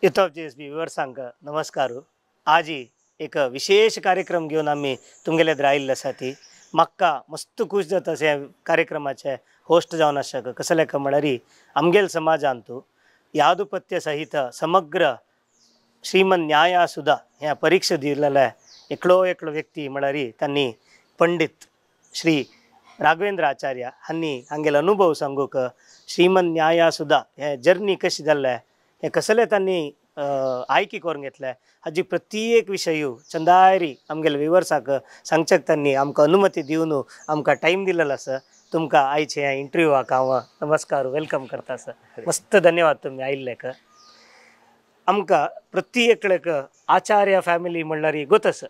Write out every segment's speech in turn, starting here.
Youth JSB विवर्सांक नमस्कार. आज एक विशेष कार्यक्रम घेऊन आम्ही तुमगेले राहिल्ले आसा ती म्हाका मस्त खूश जाता अशा कार्यक्रमाचे होस्ट जावन आसक कसले म्हळ्यार आमगेल समाजांतू यादुपत्य सहित समग्र श्रीमन न्याया सुद्धा ह्या परीक्षा दिलेला एकलो व्यक्ती म्हळ्यार त्यांनी पंडित श्री राघवेंद्र आचार्य हांनी हांगेल अनुभव सांगूक श्रीमन न्याया सुद्धा हे जर्नी कशी जाल्ले हे कसले त्यांनी आयकी करून घेतले हाजी प्रत्येक विशय चंदायरी आमगेले विवर्साक सांगचेक त्यांनी आमकां अनुमती दिवन आमकां टायम दिलेलो आसा. तुमकां आयचे ह्या इंटरव्यूवाक हांव नमस्कार वेलकम करता सर. मस्त धन्यवाद तुम्ही आयिल्लेक. आमकां प्रत्येकलेक आचार्य फॅमिली म्हणल्यार गोतस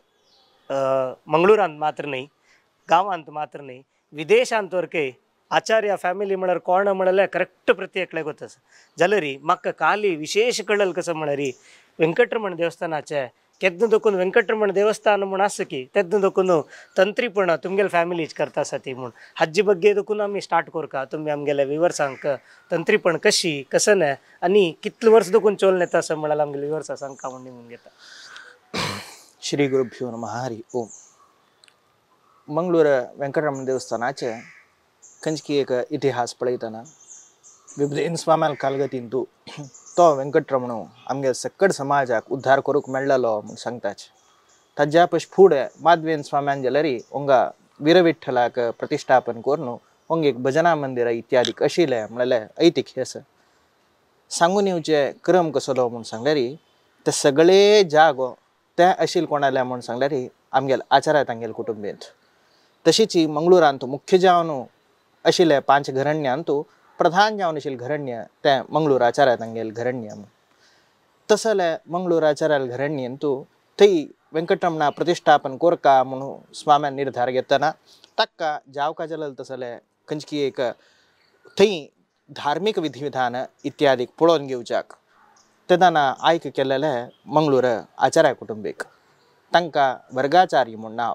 मंगळुरांत मात्र न्ही, गांवांत मात्र न्ही, विदेशांत वरके आचार्य फॅमिली म्हळ्यार कोण म्हळ्यार करेक्ट प्रत्येकले गोतस जाल्यार म्हाका काली विशेष कळल कसं म्हळ्यार वेंकटरमण देवस्थानाचे केदन दोकून वेंकटरमण देवस्थान म्हूण आसा की तेदन दोकून तंत्रीपण तुमगेले फॅमिलीच करता आसा ती म्हूण हाजे बग्गे दोकून आमी स्टार्ट करता. तुमी आमगेले विवर्सांक तंत्रीपण कशी कसं आनी कितले वर्स दोकून चोलन येता असं म्हळ्यार आमगेले विवर्सा सांगता म्हणून घेता. श्री गुरुभ्यो नमः हरि ओम. मंगळूर वेंकटरमण देवस्थानाचे खंयची एक इतिहास पळयतना विभुदेन स्वाम्याल कालगतींतू तो वेंकटरमण आमगे सक्कड समाजाक उद्धार करूंक मेळ्ळलो म्हूण सांगताचे. ताज्या पयस फुडें माधवेन स्वाम्यान जाल्यार ओंगा वीरविठ्ठलाक प्रतिश्ठापन करून ओंग एक भजना मंदिर इत्यादीक आशिल्लें म्हणल्यार ऐतीक हे आसा. सांगून येवचे क्रम कसलो म्हूण सांगल्यार ते सगळे जागो ते आशिल्ले कोणाले म्हूण सांगल्यार आमगेले आचार्य तांगेले कुटुंबींत. तशीच मंगळुरांत मुख्य जावन आशिल्ले 5 घराण्यांतू प्रधान जावन आशिल्ले घराण्य ते मंगळूर आचार्य तांगेले घराण्य. तसले मंगळूर आचार्याल घराण्यंतू थंय वेंकटरमणा प्रतिश्ठापन कोरका म्हणून स्वाम्यान निर्धार घेतना ताका जावका जाल्यार तसले खंयची एक थंय धार्मीक विधिविधान इत्यादी पळोवन घेवच्याक तेदाना आयक केलेले मंगळूर आचार्य कुटुंबीक तांकां वर्गाचार्य म्हूण नांव.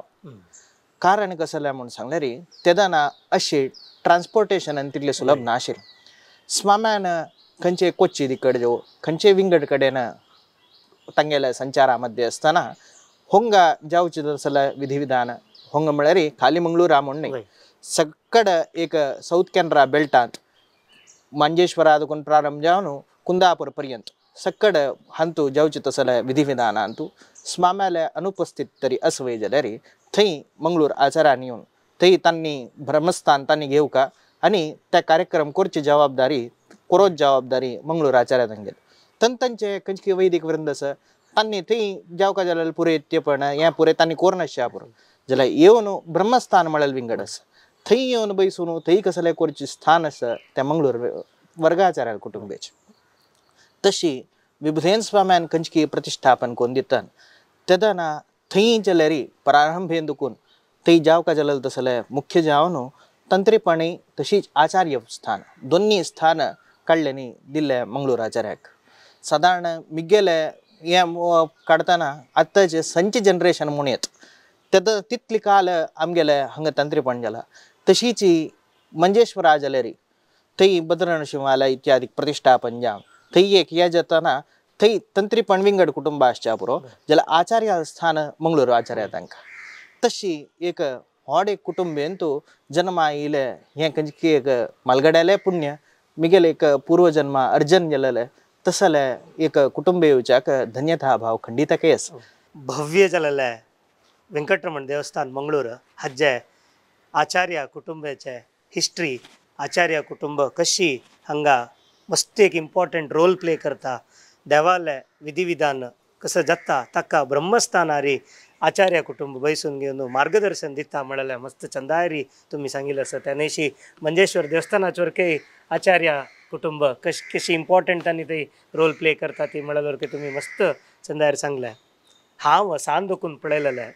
कारण कसले म्हूण सांगल्यार तेदाना अशी ट्रान्सपोर्टेशनान तितले सुलभ नाशिल्लें. स्वाम्यान खंयचे कोच्ची कडेन खंयचे विंगड कडेन तांगेल्या संचारा मध्ये आसतना होंगा जावचे तसले विधिविधान होंगा म्हळ्यार खाली मंगळुरा म्हूण न्ही, सक्कड एक साऊथ कॅनरा बेल्टांत मांजेश्वरा देखून प्रारंभ जावन कुंदापूर पर्यंत सक्कड हांतू जावचे तसले विधिविधानांतू स्वाम्याले अनुपस्थित तरी असवे जाल्यार थंय मंगळूर आचार्यान येवन थंय तांणी ब्रह्मस्थान तांणी घेवका आनी ते कार्यक्रम करची जबाबदारी मंगळूर आचार्य तांगेली. तंतांचे खंयची वैदिक वृंद आसा तांणी थंय जावका जाल्यार पुरे तेपण हें पुरे तांणी कोर नासच्या पुरो जाल्यार येवन ब्रह्मस्थान म्हळ्यार विंगड आसा थंय येवन बसून थंय कसले करचे स्थान आसा ते मंगळूर वर्गाचार्याल कुटुंबाचे. तशी विभुदेन स्वाम्यान खंयची प्रतिश्ठापन करून दितान तेदाना थंय जाल्यार प्रारंभेन दुखून थंय जावका जाल्यार तसले मुख्य जावन तंत्रीपणी तशीच आचार्य स्थान दोन्ही स्थान काडलेनी दिल्ले मंगळूर आचार्याक. सादारण मिगेले हें काडतना आतांचे संच जनरेशन म्हूण येत तेदा तितले काल आमगेले हांगा तंत्रीपण जाला. तशीच मंजेश्वरा जाल्यार थंय भद्रनरशिंवालय इत्यादी प्रतिश्ठापन जावन थंय एक हें जातना थंय तंत्रीपण विंगड कुटुंब आसच्या पुरो जाल्यार आचार्य स्थान मंगळूर आचार्य तांकां. तशी एक व्हड एक कुटुंबेंतू जन्मा येयले हें खंयची एक मालगड्याले पुण्य मिगेल एक पूर्वजन्मा अर्जन गेलेले तसले एक कुटुंब येवच्याक धन्यता भाव खंडितके आसा. भव्य जालेले वेंकटरमण देवस्थान मंगळूर हाजे आचार्य कुटुंबाचे हिस्ट्री आचार्य कुटुंब कशी हांगा मस्त एक इम्पॉर्टंट रोल प्ले करता. देवाले विधिविधान कसं जाता ताका ब्रह्मस्थानारी आचार्य कुटुंब बैसून घेवन मार्गदर्शन दिता म्हळ्यार मस्त चंदायरी तुम्ही सांगिल्लें आसा. त्यानेशी मंजेश्वर देवस्थानाचेर काही आचार्य कुटुंब कशी इम्पॉर्टंट तांणी थंय रोल प्ले करता ती म्हळ्यार तुम्ही मस्त चंदायर सांगलें. हांव सान दुखून पळयलेलें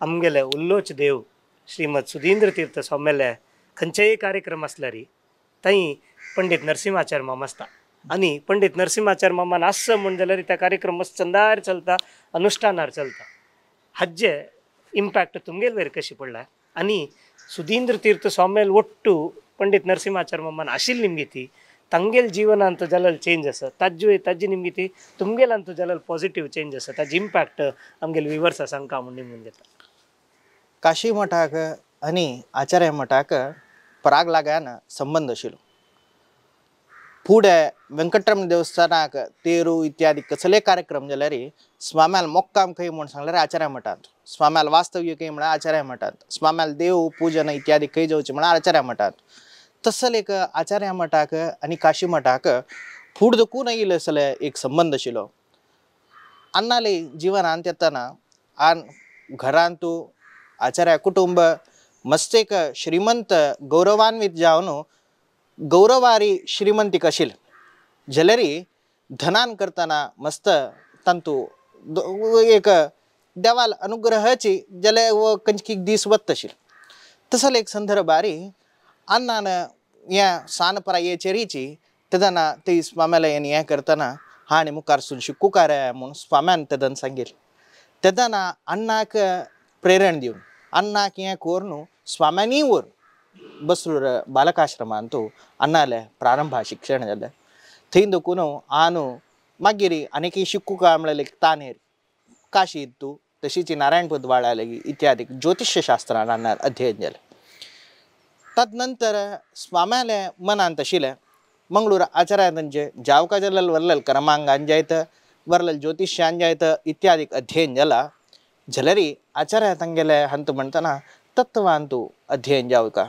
आमगेले उल्लोच देव श्रीमद सुधींद्र तीर्थ स्वामेले खंयचेय कार्यक्रम आसल्यार थंय पंडित नरसिंहाचार्य मामा आसता आनी पंडित नरसिंहाचार्य मामान आस म्हण जाल्यार त्या कार्यक्रम मस्त चंदार चलता अनुष्ठानार चलता. हाजे इम्पॅक्ट तुमगेल वेर कशी पडला आनी सुधींद्र तीर्थ स्वामेल ಒಟ್ಟು पंडित नरसिंहाचार्य मामान आशिल्ली निमगी ती ತಂಗೆಲ್ ಜೀವನ ಅಂತ ಜಲಲ್ ಚೇಂಜ್ ಅಸ ತಜ್ಜಿ ನಿಮ್ಗೆ ತುಂಗೆಲಂತೂ ಜಲಲ್ ಪಾಸಿಟಿವ್ चेंज असा ताजी इम्पॅक्ट आमगेल विवर्स सांगका म्हणून म्हणजे काशी मठाक आणि आचार्य मठाक पराग लागान संबंध आशिल्लो फुडें व्यंकटरमण देवस्थानाक तेरू इत्यादी कसले कार्यक्रम जाल्यार स्वाम्याल मोक्काम खंय म्हूण सांगल्यार आचार्य मठांत स्वाम्याल वास्तव्य खंय म्हळ्यार आचार्य मठांत स्वाम्याल देव पूजन इत्यादी खंय जावचें म्हळ्यार आचार्य मठांत तसल एक आचार्य मठाक आनी काशी मठाक फुड देखून येयलो असले एक संबंध आशिल्लो अन्नाले जिवनांत येतना आन घरांत आचार्य कुटुंब मस्त एक श्रीमंत गौरवान्वित जावन गौरवारी श्रीमंतीक आशिल्ली जाल्यार धनान करतना मस्त तांतू एक देवाल अनुग्रहाची जाल्यार खंयची दीस वत आशिल्ली तसल एक संदर्भारी अन्नान ह्या सानपरायेचेरीची तेदना ते स्वाम्याला हें करतना हाणे मुखार सून शिकूकार म्हूण स्वाम्यान तेदन सांगिल्लें तेदना अण्णाक प्रेरण दिवन अण्णाक हें कोर न्हू स्वाम्यानी वर बसलूर बालकाश्रमांत अन्नाले प्रारंभ शिक्षण जालें थंय देखून हांव मागीर आनीक शिकूका म्हणल्यार तानेर काशी तूं तशीच नारायणपद वाळा इत्यादी ज्योतिष्य शास्त्रान अन्नार अध्ययन जालें तदनंतर स्वाम्याले मनांत आशिल्लें मंगळूर आचार्यांचे जावका जाल्यार वर्लल क्रमांकान जायत वर्लल ज्योतिश्यान जायत इत्यादी अध्ययन जाला जाल्यार आचार्य तांगेले हंत म्हणटना तत्वांतू अध्ययन जावका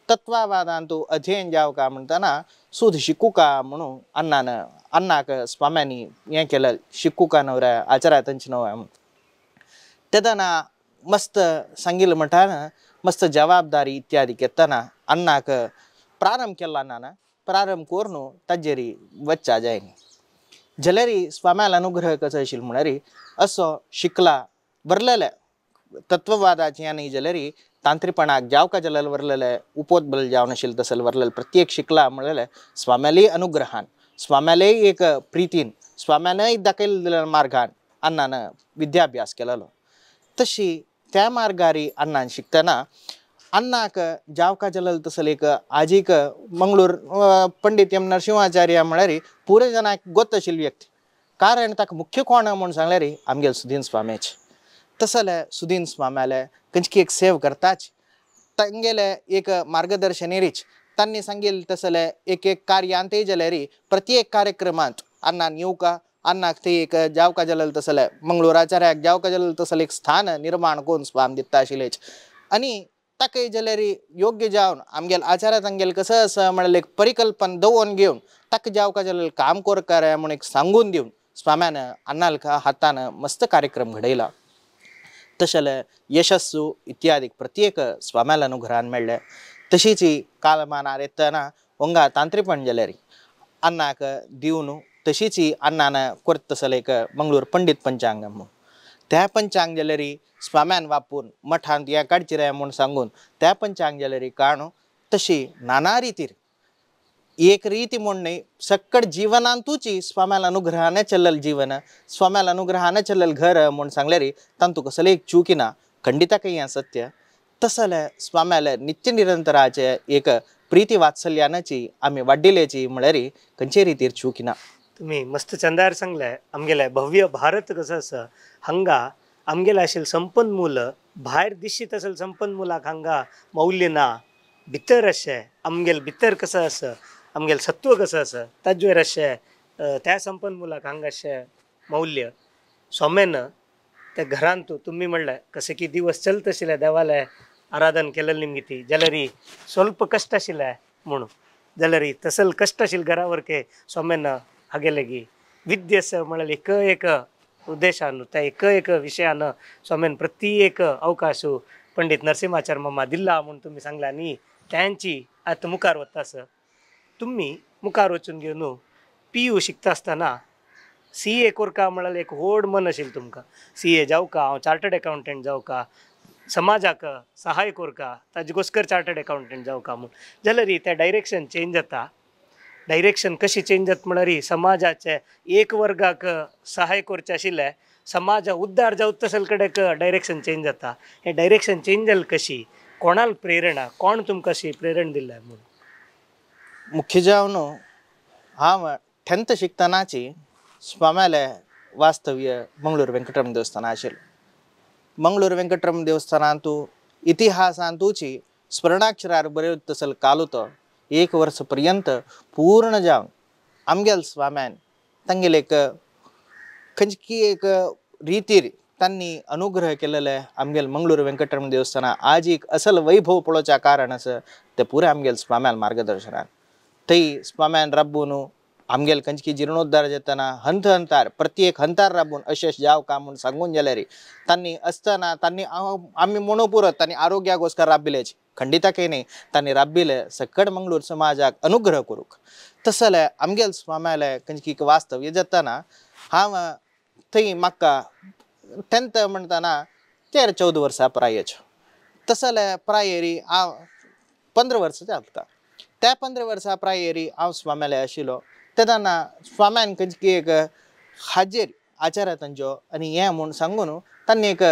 तत्ववादांतू अध्ययन जावका म्हणटना सुद शिकूका म्हणून अन्नाक स्वाम्यांनी हें केलें शिकूका नवऱ्या आचार्य तांचे नवऱ्या तेदना मस्त सांगिल्लें म्हणटाना मस्त जबाबदारी इत्यादी घेतना अन्नाक प्रारंभ केला नाना प्रारंभ कोर न्हू ताजेरी वच्चा जायना जाल्यार स्वाम्याल अनुग्रह कसो आशिल्लो म्हळ्यार असो शिकला बरलेले तत्ववादाचें न्ही जाल्यार तांत्रिपणाक जावका जाल्यार वरलेले उपोदबल जावन आशिल्ले तसले वरलेले प्रत्येक शिकला म्हळ्यार स्वाम्याले अनुग्रहान स्वाम्याले एक प्रितीन स्वाम्यानय दाखयल्ल्या मार्गान अन्नान विद्याभ्यास केलेलो तशी त्या मार्गारी अन्नान शिकतना अन्नाक जावका जाल्यार तसले एक आजीक मंगळूर पंडित एम नरसिंहाचार्य म्हळ्यार पुरे जनाक गोत आशिल्ली व्यक्ती कारण ताका मुख्य कोण म्हूण सांगल्यार आमगेले सुदीन स्वामीच तसले सुदीन स्वाम्याले खंयची एक सेव करताच तांगेले एक मार्गदर्शनेरीच तांणी सांगिल्लें तसले एक कार्यांतय जाल्यार प्रत्येक कार्यक्रमांत अन्नान येवका अन्नाक थंय एक जावका जाल्यार तसले मंगळूराचार्याक जावका जाल्यार तसले एक स्थान निर्माण करून स्वाम दिता आशिल्लेच आनी ताका जाल्यार योग्य जावन आमगेले आचार्य तांगेले कसो आसा म्हळ्यार एक परिकल्पना दवरून घेवन ताका जावका जाल्यार काम कोरकार म्हूण एक सांगून दिवन स्वाम्यान अन्नाल्या हातान मस्त कार्यक्रम घडयला तशें यशस्सू इत्यादी प्रत्येक स्वाम्याल अनुग्रहान मेळ्ळे तशीच कालमानार येतना वंगा तांत्रिपण जाल्यार अन्नाक दिवन तशीच अन्नान करत तसले एक मंगळूर पंडित पंचांग म्हूण त्या पंचांग जाल्यार स्वाम्यान वापून मठांत हें काडची रे म्हूण सांगून त्या पंचांग जाल्यार काणू तशी नाना रितीर एक रीती म्हूण न्ही सक्कड जिवनांतूच स्वाम्याल अनुग्रहान चल्लेलें जीवन स्वाम्याल अनुग्रहान चल्लेलें घर म्हूण सांगल्यार तांतू कसले एक चूक ना खंडिताक हें सत्य तसले स्वाम्याल नित्य निरंतराचे एक प्रीती वात्सल्यानाची आमी वाडिल्ल्याची म्हळ्यार खंयचे रितीर चूक ना तुम्ही मस्त चंदार सांगले आमगेले भव्य भारत कसं आसा हांगा आमगेले आशिल्ले संपन्मूल भायर दिश्टीत आशिल्ले संपन्मुलाक हांगा मौल्य ना भितर अशें आमगेले भितर कसं आसा आमगेले सत्व कसं आसा ताजेर अशें त्या संपन्मुलाक हांगा अशें मौल्य सोमेन त्या घरांत तुम्ही म्हणलें कशें की दिवस चलत आशिल्ले देवाले आराधन केलेलें निमती जाल्यार स्वल्प कश्ट आशिल्ले म्हणून जाल्यार तसल कश्ट आशिल्ले घरा वरके सोमेन हागेले गी विद्यस म्हळ्यार एक उद्देशान त्या एक विशयान स्वामीन प्रत्येक अवकाश पंडित नरसिंहाचार्य मामा दिला म्हणून तुम्ही सांगला न्ही त्यांची आतां मुखार वता आसा तुम्ही मुखार वचून घेवन PU शिकता आसतना CA कोरका म्हळ्यार एक व्हड मन आशिल्लें तुमकां CA जावका हांव चार्टर्ड अकावंटंट जावका समाजाक सहाय कोरका ताजे घोस्कर चार्टर्ड अकावंटंट जावका म्हूण जाल्यार तें डायरेक्शन चेंज जाता डायरेक्शन कशी चेंज जाता म्हळ्यार समाजाचे एक वर्गाक सहाय करचे आशिल्ले समाज उद्धार जावं तसले कडेक डायरेक्शन चेंज जाता हे डायरेक्शन चेंज जालें कशी कोणाल प्रेरणा कोण तुमकां अशी प्रेरण दिल्या म्हणून मुख्य जावन हांव 10th शिकतनाची स्वाम्याले वास्तव्य मंगळूर वेंकटरमण देवस्थान आशिल्लें. मंगळूर वेंकटरमण देवस्थानांतू इतिहासांतूची स्वर्णाक्षरार बरयत तसल कालो तो 1 वर्ष पर्यंत पूर्ण जावन आमगेल स्वाम्यान तांगेले एक खंयची एक रितीर त्यांनी अनुग्रह केलेले आमगेल मंगळूर वेंकटरमण देवस्थाना आज एक असल वैभव पळोवच्या कारण आसा ते पुरे आमगेल स्वाम्याल मार्गदर्शनान थंय स्वाम्यान राबून आमगेल खंयची जिर्णोद्धार जातना हंत हंतार प्रत्येक हंतार राबून अशेश जाव का म्हूण सांगून जाल्यार तांणी असतना तांणी आमी म्हणू तांणी आरोग्याकोस्कर राबिल्लेच खंडिताके न्ही तांणी राबिल्ले सकड मंगळूर समाजाक अनुग्रह करूंक तसले आमगेल स्वाम्याले खंयची वास्तव्य जातना हांव थंय म्हाका 10th म्हणटना 13-14 वर्सां प्रायेच्यो तसले प्रायेरी हांव 15 वर्सां जाता त्या 15 वर्सां प्रायेरी हांव स्वाम्याले आशिल्लो तेन्ना स्वाम्यान खंयची एक हाजेर आचार तांच्यो आनी हें म्हूण सांगून तांणी एक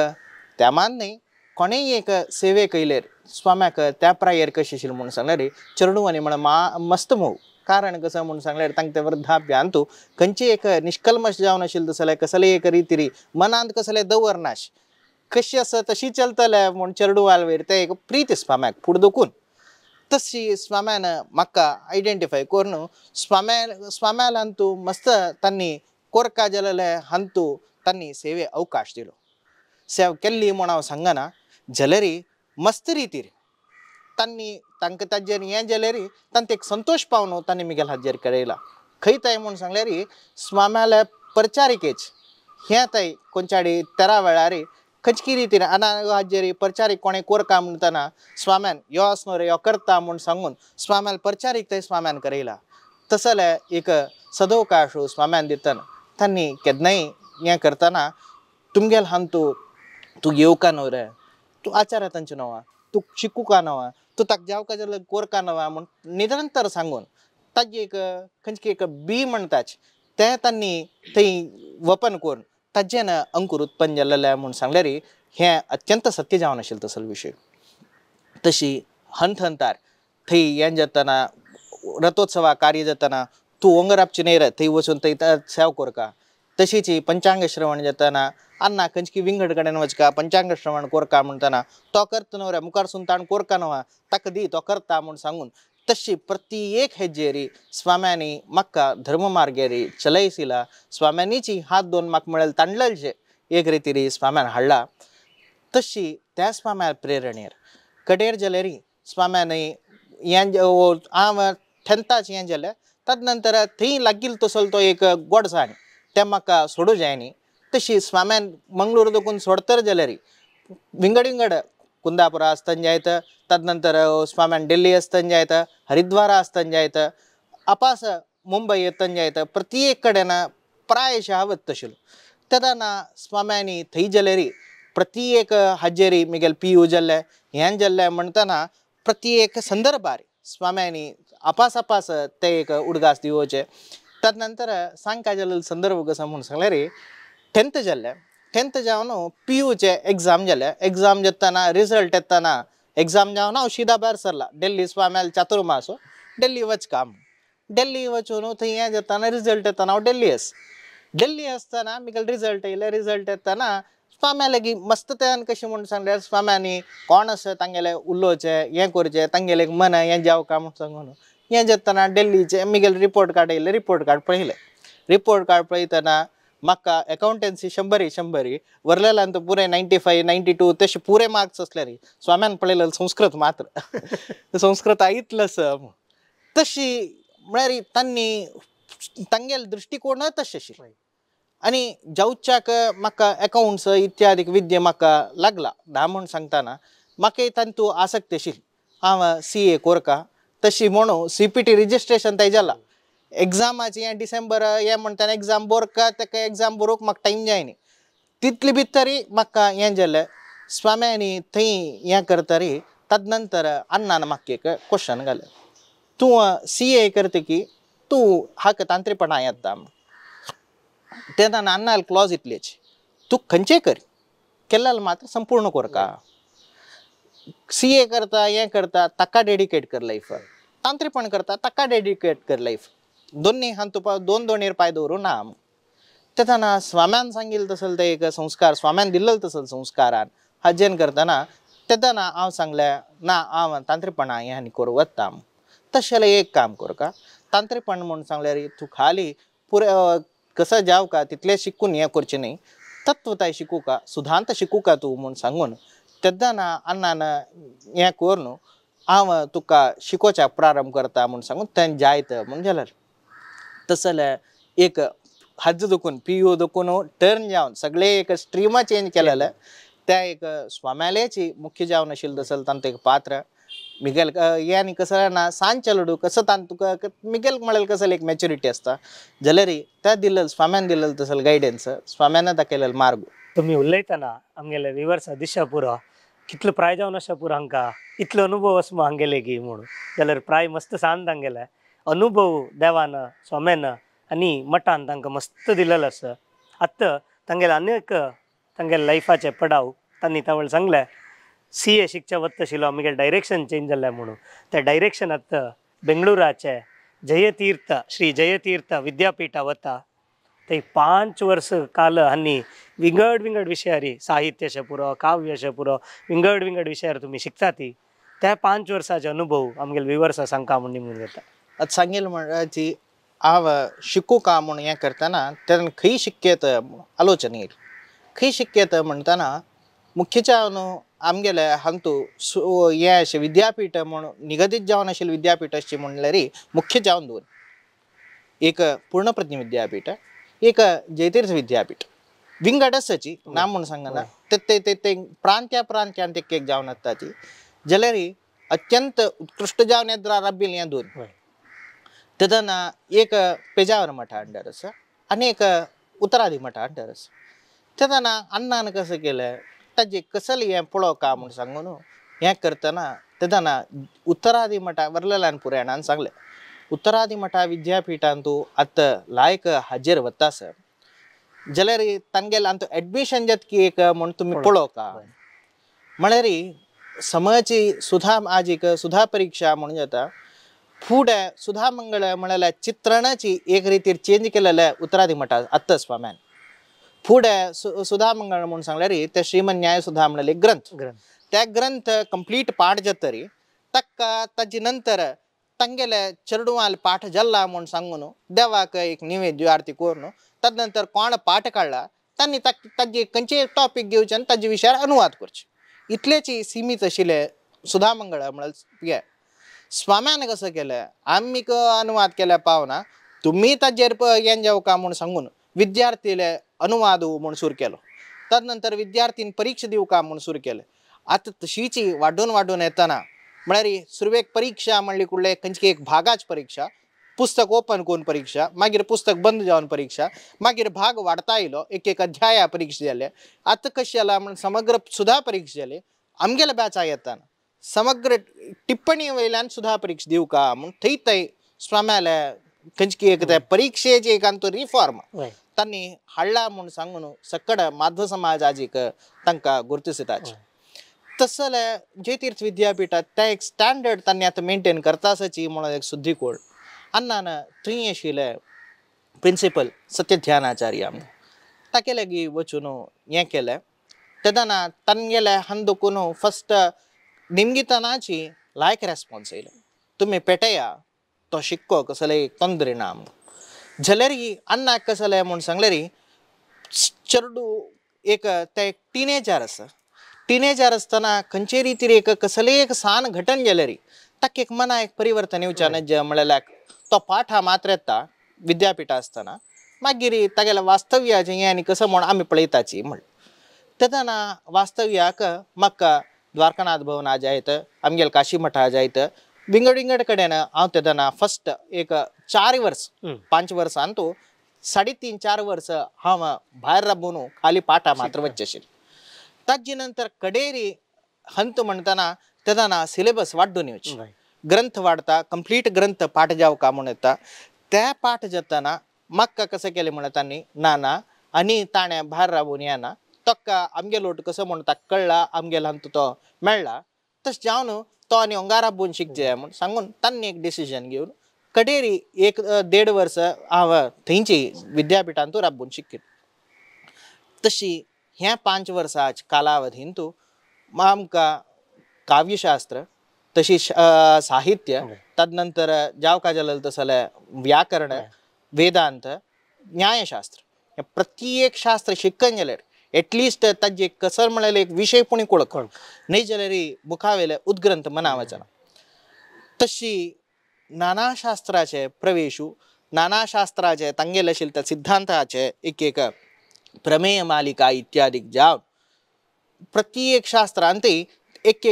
त्यामान न्ही कोणेय एक सेवे केल्यार स्वाम्याक त्या प्रायर कशें आशिल्लें म्हूण सांगल्यार चेडूं आनी म्हण मस्त मोव कारण कसं म्हूण सांगल्यार तांकां ते वृद्धाप्यांतू खंयची एक निष्कल्मश जावन आशिल्लें तसलें कसले एक रितीरी मनांत कसलें दवरनाश कशी आसा तशी चलतले म्हूण चेडूं आलवेर ते एक प्रीत स्वाम्याक फुडें दोकून तशी स्वाम्यान म्हाका आयडेंटिफाय करून स्वाम्याल हांतू मस्त तांणी कोरका जालेले हांतू तांणी सेवे अवकाश दिलो सेव केल्ली म्हूण हांव सांगना जाल्यार मस्त रितीर तांणी तांकां ताजेर हें जाल्यार तांकां एक संतोष पावन तांणी मिगेल हाजेर कळयला खंय ताय म्हूण सांगल्यार स्वाम्याले प्रचारिकेच हें ताय कोणच्याडी तेरा वेळार खंयची रितीर हाजेर प्रचारीक कोणें कोरका म्हणटना स्वाम्यान यो आसनो रे यो करता म्हूण सांगून स्वाम्याल प्रचारीक थंय स्वाम्यान कळयला तसले एक सदवकाश स्वाम्यान दितना तांणी केन्नाय हें करतना तुमगेल हांतू तूं येवका न्हू रे तूं आचार तांचे नवा तूं शिकूका नवा तूं ताका जावका जाल्यार कोरका नवा म्हूण निरंतर सांगून ताजी एक खंयची एक बी म्हणटाच तें तांणी थंय वपन करून ताजेन अंकूर उत्पन्न जाल्लें म्हूण सांगल्यार हें अत्यंत सत्य जावन आशिल्लें तसलो विशय तशी हंत हंतार थंय हें जातना रथोत्सवा कार्य जातना तूं ओंगरापची न्हय रे थंय वचून थंय सेव कोरका तशीच पंचांग श्रवण जातना अन्ना खंयची विंगड कडेन वचका पंचांग श्रवण कोरका म्हणटना तो करता न्हू रे मुखार सून ताण कोरका नवा ताका दी तो करता म्हूण सांगून तशी प्रत्येक हेजेरी स्वाम्यांनी म्हाका धर्म मार्गेरी चलयसिला स्वाम्यांनीची हात दोन म्हाका म्हळ्यार ताणलेलशे एक रितीरी स्वाम्यान हाडला तशी त्या स्वाम्या प्रेरणेर कडेर जाल्यार स्वाम्यांनी हें हांव 10th हें जालें ताजे नंतर थंय लागिल्लो तसलो तो एक गोडसाण तें म्हाका सोडूं जाय न्ही तशी स्वाम्यान मंगळूर देखून सोडतर जाल्यार विंगड विंगड कुंदापुरा आसतना जायत ताजे नंतर स्वाम्यान दिल्ली आसतना जायत हरिद्वार आसतना जायत अपास मुंबय येतना जायत प्रत्येक कडेन प्रायशः वता तशिल्लो तेन्ना स्वाम्यांनी थंय जाल्यार प्रत्येक हाजेरी मिगेल पियू जाल्ले हें जाल्लें म्हणटना प्रत्येक संदर्भार स्वाम्यांनी आपास ते एक उडगास दिवचे ताजे नंतर सांगका जाल्लो संदर्भ कसो म्हूण सांगल्यार 10th जाल्लें 10th जावन पियूचे एग्जाम जाले एग्जाम जातना रिजल्ट येतना एग्जाम जावन हांव शिदा भायर सरला दिल्ली स्वाम्याल चातुर्मास दिल्ली वचका दिल्ली वचून थंय हें जातना रिजल्ट येतना हांव दिल्ली आसतना मिगेल रिजल्ट येयले रिजल्ट येतना स्वाम्या लागीं मस्त तयान कशें म्हूण सांगल्यार स्वाम्यांनी कोण आसा तांगेले उलोवचें हें करचें तांगेलें मन हें जावका म्हूण सांगून हें जातना दिल्लीचे मिगेल रिपोर्ट कार्ड येयलें रिपोर्ट कार्ड पळयलें रिपोर्ट कार्ड पळयतना म्हाका अकाउंटन्सी 100 वरलेल्यान तो पुरे 95 92 तशे पुरे मार्क्स असले रे स्वाम्यान पळयलें संस्कृत मात्र संस्कृत आयितलस तशी म्हळ्यार तांणी तांगेल दृश्टिकोन तशें आशिल्लें आनी जावच्याक म्हाका अकाउंट्स इत्यादी विद्या म्हाका लागला धा म्हूण सांगतना म्हाका तांतू आसक्ती आशिल्ली हांव CA कोरका तशी म्हणून CPT रिजिस्ट्रेशन थंय जालां एग्जामाची हें डिसेंबर हें म्हणटना एग्जाम बोरका ताका एग्जाम बरोवंक म्हाका टायम जाय न्ही तितले भितरी म्हाका हें जालें स्वाम्यांनी थंय हें करतरी ताजे नंतर अन्नान म्हाका एक क्वेश्चन घालें तूं CA करतकी तूं हाका तांत्रीपणां येता तेन्ना अन्नाल क्लॉज इतलेच तूं खंयचें कर केल्यार मात्र संपूर्ण कोरका CA करता हें करता ताका डेडिकेट कर लायफ तांत्रीपण करता ताका डेडिकेट कर लायफ दोन्ही हात दोन दोणेर पाय दवरून ना तेन्ना स्वाम्यान सांगिल्लें तसलं ते एक संस्कार स्वाम्यान दिल्लो तसलं संस्कारान हाजेन करतना तेन्ना हांव सांगलें ना हांव तांत्रिकपणा हें आनी करूं वता तशें जाल्यार एक काम कर का तांत्रिकपण म्हणून सांगल्यार तूं खाली पुरे कसं जाव का तितलें शिकून हें करचें न्ही तत्वताय शिकू का सुधांत शिकू का तूं म्हूण सांगून तेन्ना अन्नान हें कर न्हू हांव तुका शिकोवच्या प्रारंभ करता म्हूण सांगून तें जायत म्हूण जाल्यार तसं जाल्यार एक हज दुखून PU दुखून टर्न जावन सगळे एक स्ट्रिमा चेंज केलेले त्या एक स्वाम्यालेची मुख्य जावन आशिल्लो तसलं तांत एक पात्र मिगेल यानी कसं ना सांज चलडू कसं तान तुका मिगेल म्हळेल कसं एक मॅच्युरिटी असता जाल्यार त्या दिल्लें स्वाम्यान दिल्लें तसलं गायडन्स स्वाम्यान दाखयलेलो मार्ग तुम्ही उलयतना आमगेले विवर्सा दिशा पुरो कितलो प्राय जावन आसा पुरो हांकां इतलो अनुभव आसा हांगेले की म्हणून जाल्यार प्राय मस्त सांग तांगेले अनुभव देवान स्वाम्यान आनी मठान तांकां मस्त दिलेलो आसा आत्ता तांगेले अनेक तांगेले लायफाचे पडाव तांणी तावळ सांगले CA शिकच्या वता आशिल्लो आमगेलें डायरेक्शन चेंज जाल्लें म्हणून त्या डायरेक्शनांत बेंगळुराचे जयतीर्थ श्री जयतीर्थ विद्यापीठा वता ते 5 वर्स काल हांणी विंगड विंगड विशयार साहित्याचे पुरो काव्याचे पुरो विंगड विंगड विशयार तुमी शिकता ती त्या 5 वर्साचे अनुभव आमगेले विवर्सा सांगता म्हण निमून घेता आतां सांगेल म्हणची हांव शिकू का म्हूण हें करतना तेन्ना खंय शिकयत आलोचना येयली खंय शिकयत म्हणटना मुख्यच्या न्हू आमगेले हांतू हें अशें विद्यापीठ म्हूण निगदीत जावन आशिल्लें विद्यापीठ अशें म्हणल्यार मुख्य जावन दोन एक पूर्णप्रज्ञ विद्यापीठ एक जयतीर्थ विद्यापीठ विंगड आसाची नाम म्हणून सांगना ते प्रांत्यान एक जावन आसताची जाल्यार अत्यंत उत्कृष्ट जावन येद्रा राबिल्लीं हें दोन तेन्ना एक पेजावर मठा अंडर आसा आनी एक उत्तरादी मठा अंडर आसा तेन्ना अण्णान कसं केलें ताजें कसलें हें पळोवं का म्हूण सांगून हें करतना तेन्ना उत्तरादी मठा वरलेल्यान पुराणान सांगलें उत्तरादी मठा विद्यापीठान तूं आतां लायक हाजेर वता सर जाल्यार तांगेलें आतां एडमिशन जाता की एक म्हूण तुमी पळोवं का म्हळ्यार समयाची सुधा आज एक सुधा परीक्षा म्हणून जाता फुडें सुधा मंगळ म्हळ्यार चित्रणाची एक रितीर चेंज केलेले उत्तरादी मठा आत्ता स्वाम्यान फुडें सुधा मंगळ म्हणून सांगल्यार ते श्रीमन न्याय सुधा म्हणलेले ग्रंथ त्या ग्रंथ कंप्लीट पाठ जातरी ताका ताजे नंतर तांगेले चेडवाल पाठ जाल्ला म्हूण सांगून देवाक एक निवेद्य आरती करून तदनंतर कोण पाठ काडला तांणी ताजे खंयचे टॉपीक घेवचे आनी ताजे विशयार अनुवाद करचे इतलेची सीमित आशिल्ले सुधा मंगळ म्हळ्यार हे स्वाम्यान कसं केलें आमी अनुवाद केल्या पावना तुम्ही ताजेर हें जावं का म्हूण सांगून विद्यार्थीले अनुवाद म्हूण सुरू केलो तदनंतर विद्यार्थीन परीक्षा दिवं का म्हूण सुरू केलें आतां तशीची वाडून येतना म्हळ्यार सुरवेक परीक्षा म्हणली कुडले खंयची एक भागाची परीक्षा पुस्तक ओपन करून परीक्षा मागीर पुस्तक बंद जावन परीक्षा मागीर भाग वाडता येयलो एक अध्याया परीक्षा जाले आतां कशें जाला म्हण समग्र सुधा परीक्षा जाली आमगेल्या बॅचा येताना समग्र टिप्पणी वयल्यान सुधा परीक्षा दिवं का म्हूण थंय स्वाम्याले खंयची एक परीक्षेची एक आमचो रिफॉर्म तांणी हाडला म्हूण सांगून सकड माध्व समाज आज एक तांकां गुर्तुसिताचे तसं जाल्यार जयतीर्थ विद्यापीठात त्या एक स्टँडर्ड तांणी आतां मेंटेन करता आसाची म्हणून एक सुद्दीकोळ अन्नान थंय आशिल्ले प्रिंसिपल सत्यध्यानाचार्य ताके लागीं वचून हें केलें तेन्ना तांगेले हांदूकून फस्ट निमगीतनाची लायक रेस्पॉन्स येयलें तुमी पेटया तो शिक्को कसले तोंदरे ना जाल्यार अन्नाक कसं जालें म्हूण सांगल्यार चेडू एक ते टिनेजर आसा टिनेजर आसतना खंयचे रितीर एक कसले एक सान घटन जाल्यार ताका एक मना एक परिवर्तन येवचें म्हळ्यार तो पाठ मात्र येता विद्यापीठा आसतना मागीर तागेलें वास्तव्याचें हें आनी कसं म्हूण आमी पळयताची म्हण तेन्ना वास्तव्याक म्हाका द्वारकानाथ भवन जायत आमगेले काशी मठा जायत विंगड कडेन हांव तेन्ना फस्ट एक 4 वर्स 5 वर्सान तूं 3.5-4 वर्स हांव भायर राबून खाली पाठा मात्र वच्चे आशिल्लें ताजे नंतर कडेरी हंत म्हणटना तेन्ना सिलेबस वाडून येवची ग्रंथ वाडता कंप्लीट ग्रंथ पाठ जावं का म्हूण येता त्या पाठ जातना म्हाका कशें केलें म्हण तांणी ना आनी ताणें भायर राबून येना ताका आमगे लोट कसो म्हूण ताका कळ्ळा आमगेलो हंत तो मेळ्ळा तशें जावन तो आनी हांगा राबून शिकचे म्हूण सांगून तांणी एक डिसिजन घेवन कडेरी एक 1.5 वर्स हांव थंयची विद्यापिठांत तूं राबून शिकलो. तशी ह्या 5 वर्सांच्या कालावधींत आमकां काव्यशास्त्र तशीच साहित्य तदनंतर जावका जालें तसलें व्याकरण वेदांत न्यायशास्त्र हे प्रत्येक शास्त्र शिकन जाल्यार एटलिस्ट ताजे कसर म्हळ्यार एक विशय पुणी कळक न्ही जाल्यार मुखावेले उद्ग्रंथ मना वचना. तशी नाना शास्त्राचे प्रवेशू नाना शास्त्राचे तांगेले आशिल्ले त्या सिद्धांताचे एक प्रमेय मालिका इत्यादी जावन प्रत्येक शास्त्रांत एक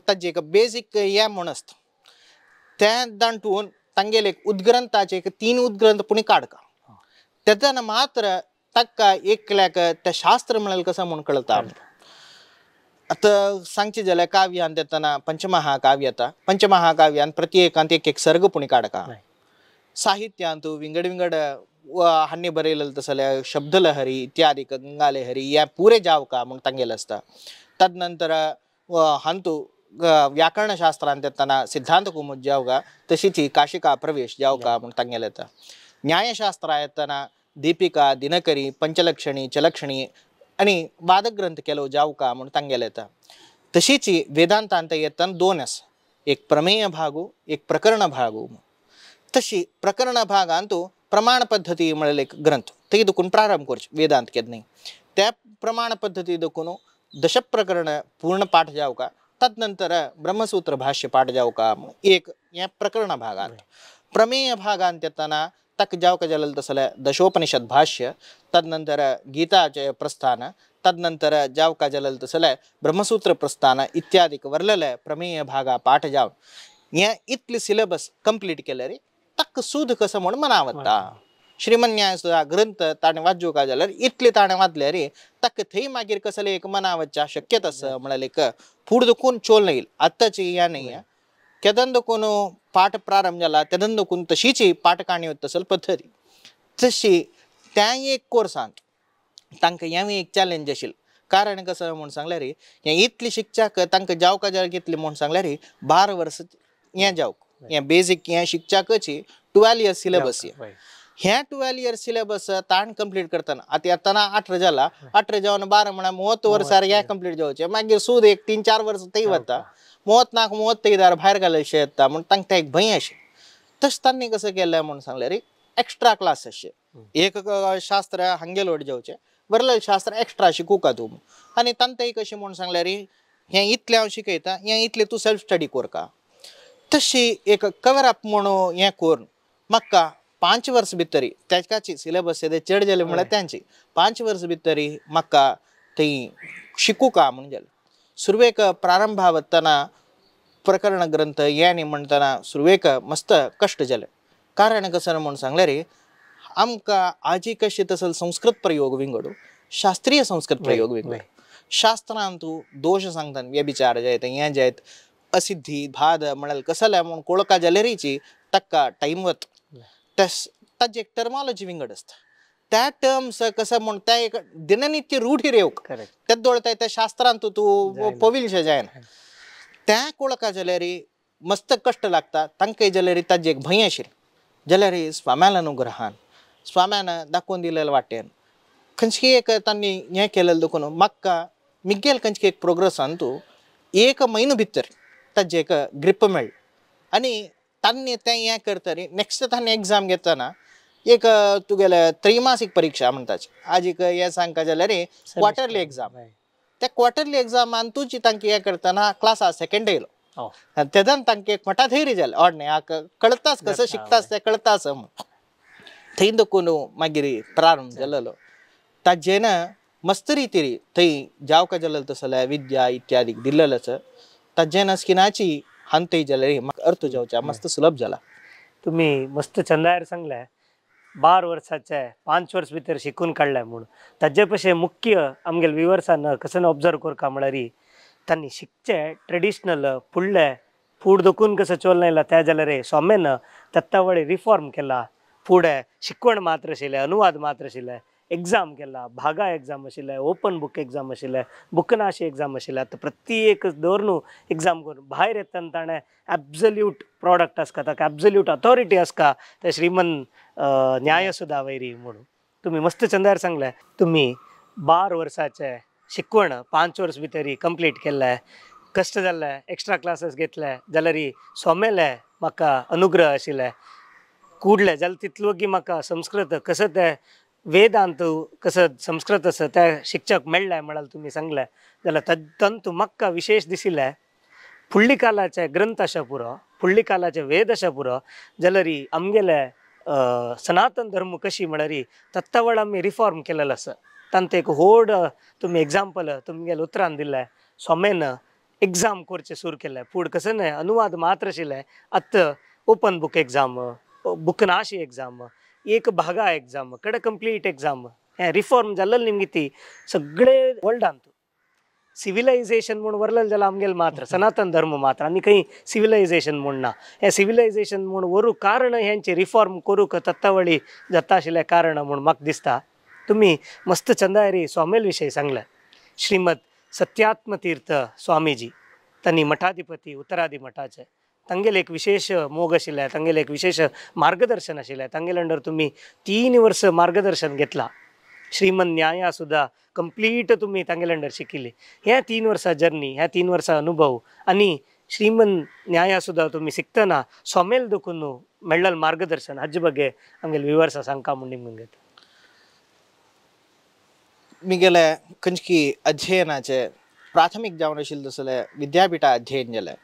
ताजे एक बेसिक हे म्हण आसता त्या दांटून तांगेले एक उद्ग्रंथाचे 3 उद्ग्रंथ पुणी काडका तेदन मात्र ताका एकल्याक त्या शास्त्र म्हळ्यार कसं म्हूण कळटा. आतां सांगचे जाल्यार काव्यांत येतना पंचमहाकाव्य येता. पंचमहाकाव्यांत प्रत्येकांत एक सर्ग पुणी काडका. साहित्यांत विंगड विंगड हांणी बरयलेले तसले शब्दलहरी इत्यादी गंगालहरी हे पुरे जावका म्हूण तांगेले आसता. तदनंतर हांतू व्याकरणशास्त्रांत येतना सिद्धांत कौमुदी जावका तशीच ही काशिका प्रवेश जावका म्हूण तांगेले येता. न्यायशास्त्रां येतना दीपिका दिनकरी पंचलक्षणी चलक्षणी आणि वादग्रंथ केलो जावका म्हूण तांगेले येता. तशीच वेदांतांत येतना 2 आसा एक प्रमेय भागू एक प्रकरण भागू. तशी प्रकरण भागांत प्रमाण पद्धती म्हळ्यार एक ग्रंथ ते देखून प्रारंभ करचे वेदांत केदनी त्या प्रमाण पद्धती देखून 10 प्रकरण पूर्ण पाठ जावका. तदनंतर ब्रह्मसूत्र भाष्य पाठ जावका एक हे प्रकरण भागांत. प्रमेय भागांत येतना तक जावका जालें तसलें दशोपनिषद भाष्य तदनंतर गीताचे प्रस्थान तदनंतर जावका जालें तसलें ब्रह्मसूत्र प्रस्थान इत्यादी वरलेले प्रमेय भागा पाठ जावन हे इतले सिलेबस कंप्लीट केल्यार तक सूद कसं म्हूण मनावता. श्रीमन न्यायसुधा ग्रंथ ताणें वाचूं जाल्यार इतले ताणें वाचल्यार तक थंय मागीर कसले एक मनावच्या शक्यता आसा म्हळ्यार एक फुडें देखून चोल येईल. आत्ताची ह्या नाही केदन देखून पाठ प्रारंभ जाला तेदन देखून तशीच पाठ काणी तसल पद्धती तशी त्या एक कोर्सांत तांकां हें एक चॅलेंज आशिल्लें. कारण कसं म्हूण सांगल्यार हें इतलें शिकच्याक तांकां जावका जाल्यार कितलें म्हूण सांगल्यार 12 वर्स हें जावक हें बेसीक हें शिकच्याकच 12 इयर्स सिलेबस ह्या 12 इयर्स सिलेबस ताण कंप्लीट करतना आतां येतना 18 जाला 18 जावन 12 म्हणल्यार 30 वर्सार हें कंप्लीट जावचें मागीर सूद एक 3-4 वर्स थंय वता 34 35 भायर घालचें येता म्हूण तांकां एक भंय आशिल्लो. तशें तांणी कसं केलें म्हूण सांगल्यार एक्स्ट्रा क्लास अशें एक शास्त्र हांगे लोड जावचें वरलें शास्त्र एक्स्ट्रा शिकूका तूं आनी तांतें कशें म्हूण सांगल्यार हें इतलें हांव शिकयता हें इतलें तूं सेल्फ स्टडी करका. तशी एक कवर अप म्हणून हें करून म्हाका 5 वर्स भितर त्याची सिलेबस चड जालें म्हळ्यार त्यांची 5 वर्स भितर म्हाका थंय शिकूका म्हूण जालें. सुरवेक प्रारंभा वतना प्रकरण ग्रंथ हे न्ही म्हणटना सुरवेक मस्त कश्ट जाले. कारण कसं म्हूण सांगल्यार आमकां आजी कशें तसल संस्कृत प्रयोग विंगडू शास्त्रीय संस्कृत प्रयोग विंगडू शास्त्रांत दोश सांगता व्यभिचार जायत हें जायत असिद्धी भाद म्हळ्यार कसलें म्हूण कळका जाल्यारीची ताका टायम वता. ताजी एक टर्मॉलॉजी विंगड आसता त्या टर्म्स कसं म्हूण त्या एक दिननित्य रूढी रेवक तेच दोळटाय त्या शास्त्रांत तूं पविलशें जायना त्या कळका जाल्यार मस्त कश्ट लागता. तांकां जाल्यार ताजी एक भंय आशिल्ली जाल्यार स्वाम्याल अनुग्रहान स्वाम्यान दाखोवन दिलेले वाटेन खंयची एक तांणी हें केलेलें देखून म्हाका मिगेल खंयची एक प्रोग्रेसान तूं 1 म्हयनो भितर ताजें एक ग्रीप मेळ्ळें आनी तांणी तें हें करतरी नेक्स्ट तांणी एग्जाम घेतना एक तुगेले त्रैमासीक परीक्षा म्हणटाची आजीक हें सांगता जाल्यार क्वार्टरली एग्जाम त्या क्वार्टरली एग्जामान तुजी तांकां हें करतना क्लासा सेकंड येयलो तेदन तांकां एक मोठा धैर्य जालें ऑड न्ही कळताच कसं शिकताच तें कळताच थंय देखून मागीर प्रारंभ जालेलो. ताजेन मस्त रितीन थंय जावका जालें तसलें विद्या इत्यादी दिल्लेलेच ताजेन स्किनाची हांतय जाल्यार म्हाका अर्थ जावच्या मस्त सुलभ जाला. तुम्ही मस्त चंदायर सांगल्या 12 वर्साचे 5 वर्स भितर शिकून काडल्या म्हणून ताजे पशे मुख्य आमगेल विवर्सान कसं ऑब्जर्व करता म्हळ्यार तांणी शिकचे ट्रेडिशनल फूड देखून कसं चोल नायला त्या जाल्यार स्वाम्यान तत्तावळी रिफॉर्म केला. फुडें शिकवण मात्र आशिल्लें अनुवाद मात्र आशिल्लें एग्जाम केला, भागा एग्जाम आशिल्ले, ओपन बुक एग्जाम आशिल्ले, बुकनाशी एग्जाम आशिल्ले. आतां प्रत्येक दर न्हू एग्जाम करून भायर येतना ताणें एब्सोल्यूट प्रॉडक्ट आसता, ताका एब्सोल्यूट अथॉरिटी आसता ते श्रीमंत न्यायसुधा वैरी म्हणून. तुमी मस्त चंद्यार सांगले, तुमी 12 वर्साचे शिकवण 5 वर्स भितर कंप्लीट केल्ले, कश्ट जाल्ले, एक्स्ट्रा क्लासेस घेतले जाल्यार सोमेले म्हाका अनुग्रह आशिल्ले कूडले जाल्यार तितलो की म्हाका संस्कृत कसो ते वेदांत कसो संस्कृत आसा ते शिक्षक मेळ्ळे म्हणाल तुमी सांगले जाल्यार तंतू म्हाका विशेष दिशिल्ले. फुडली कालाचे ग्रंथ आसा पुरो, फुडली कालाचे वेद आसा पुरो जाल्यार आमगेले सनातन धर्म कशी म्हळ्यार तत्तावळ आमी रिफॉर्म केलेलो आसा. तांत एक व्हड तुमी एग्जाम्पल तुमगेले उतरान दिल्ले, सोमेन एग्जाम करचे सुरू केले. फूड कसं न्हय अनुवाद मात्र आशिल्ले, आतां ओपन बुक एग्जाम, बुकनाशी एग्जाम, एक भागा एग्जाम, कडे कंप्लीट एग्जाम, हें रिफॉर्म जाल्लें निमगे ती सगळे वर्ल्डांत सिविलायझेशन म्हूण व्हरलें जाल्यार आमगेलें मात्र सनातन धर्म मात्र आनी खंय सिविलायझेशन म्हूण ना. हें सिविलायझेशन म्हूण व्हरूंक कारण हेंचे रिफॉर्म करूंक तत्तावळी जाता आशिल्लें कारण म्हूण म्हाका दिसता. तुमी मस्त चंदायरी स्वामेल विशयी सांगले. श्रीमद सत्यात्मतीर्थ स्वामीजी तांणी मठाधिपती उत्तरादी मठाचे, तांगेले एक विशेष मोग आशिल्ले, तांगेले एक विशेष मार्गदर्शन आशिल्लें. तांगेले अंडर तुमी 3 वर्स मार्गदर्शन घेतलां. श्रीमंत न्याया सुद्धा कंप्लीट तुमी तांगेले अंडर शिकिल्ली. हे 3 वर्सां जर्नी, ह्या 3 वर्सां अनुभव आनी श्रीमंत न्याया सुद्धा तुमी शिकतना सोमेल देखून मेळ्ळेलें मार्गदर्शन हाजे बगे आमगेले व्ह्युअर्सां सांगता म्हूण निमगे. मिगेले खंयची अध्ययनाचे प्राथमीक जावन आशिल्ले तसले विद्यापिठा अध्ययन जालें.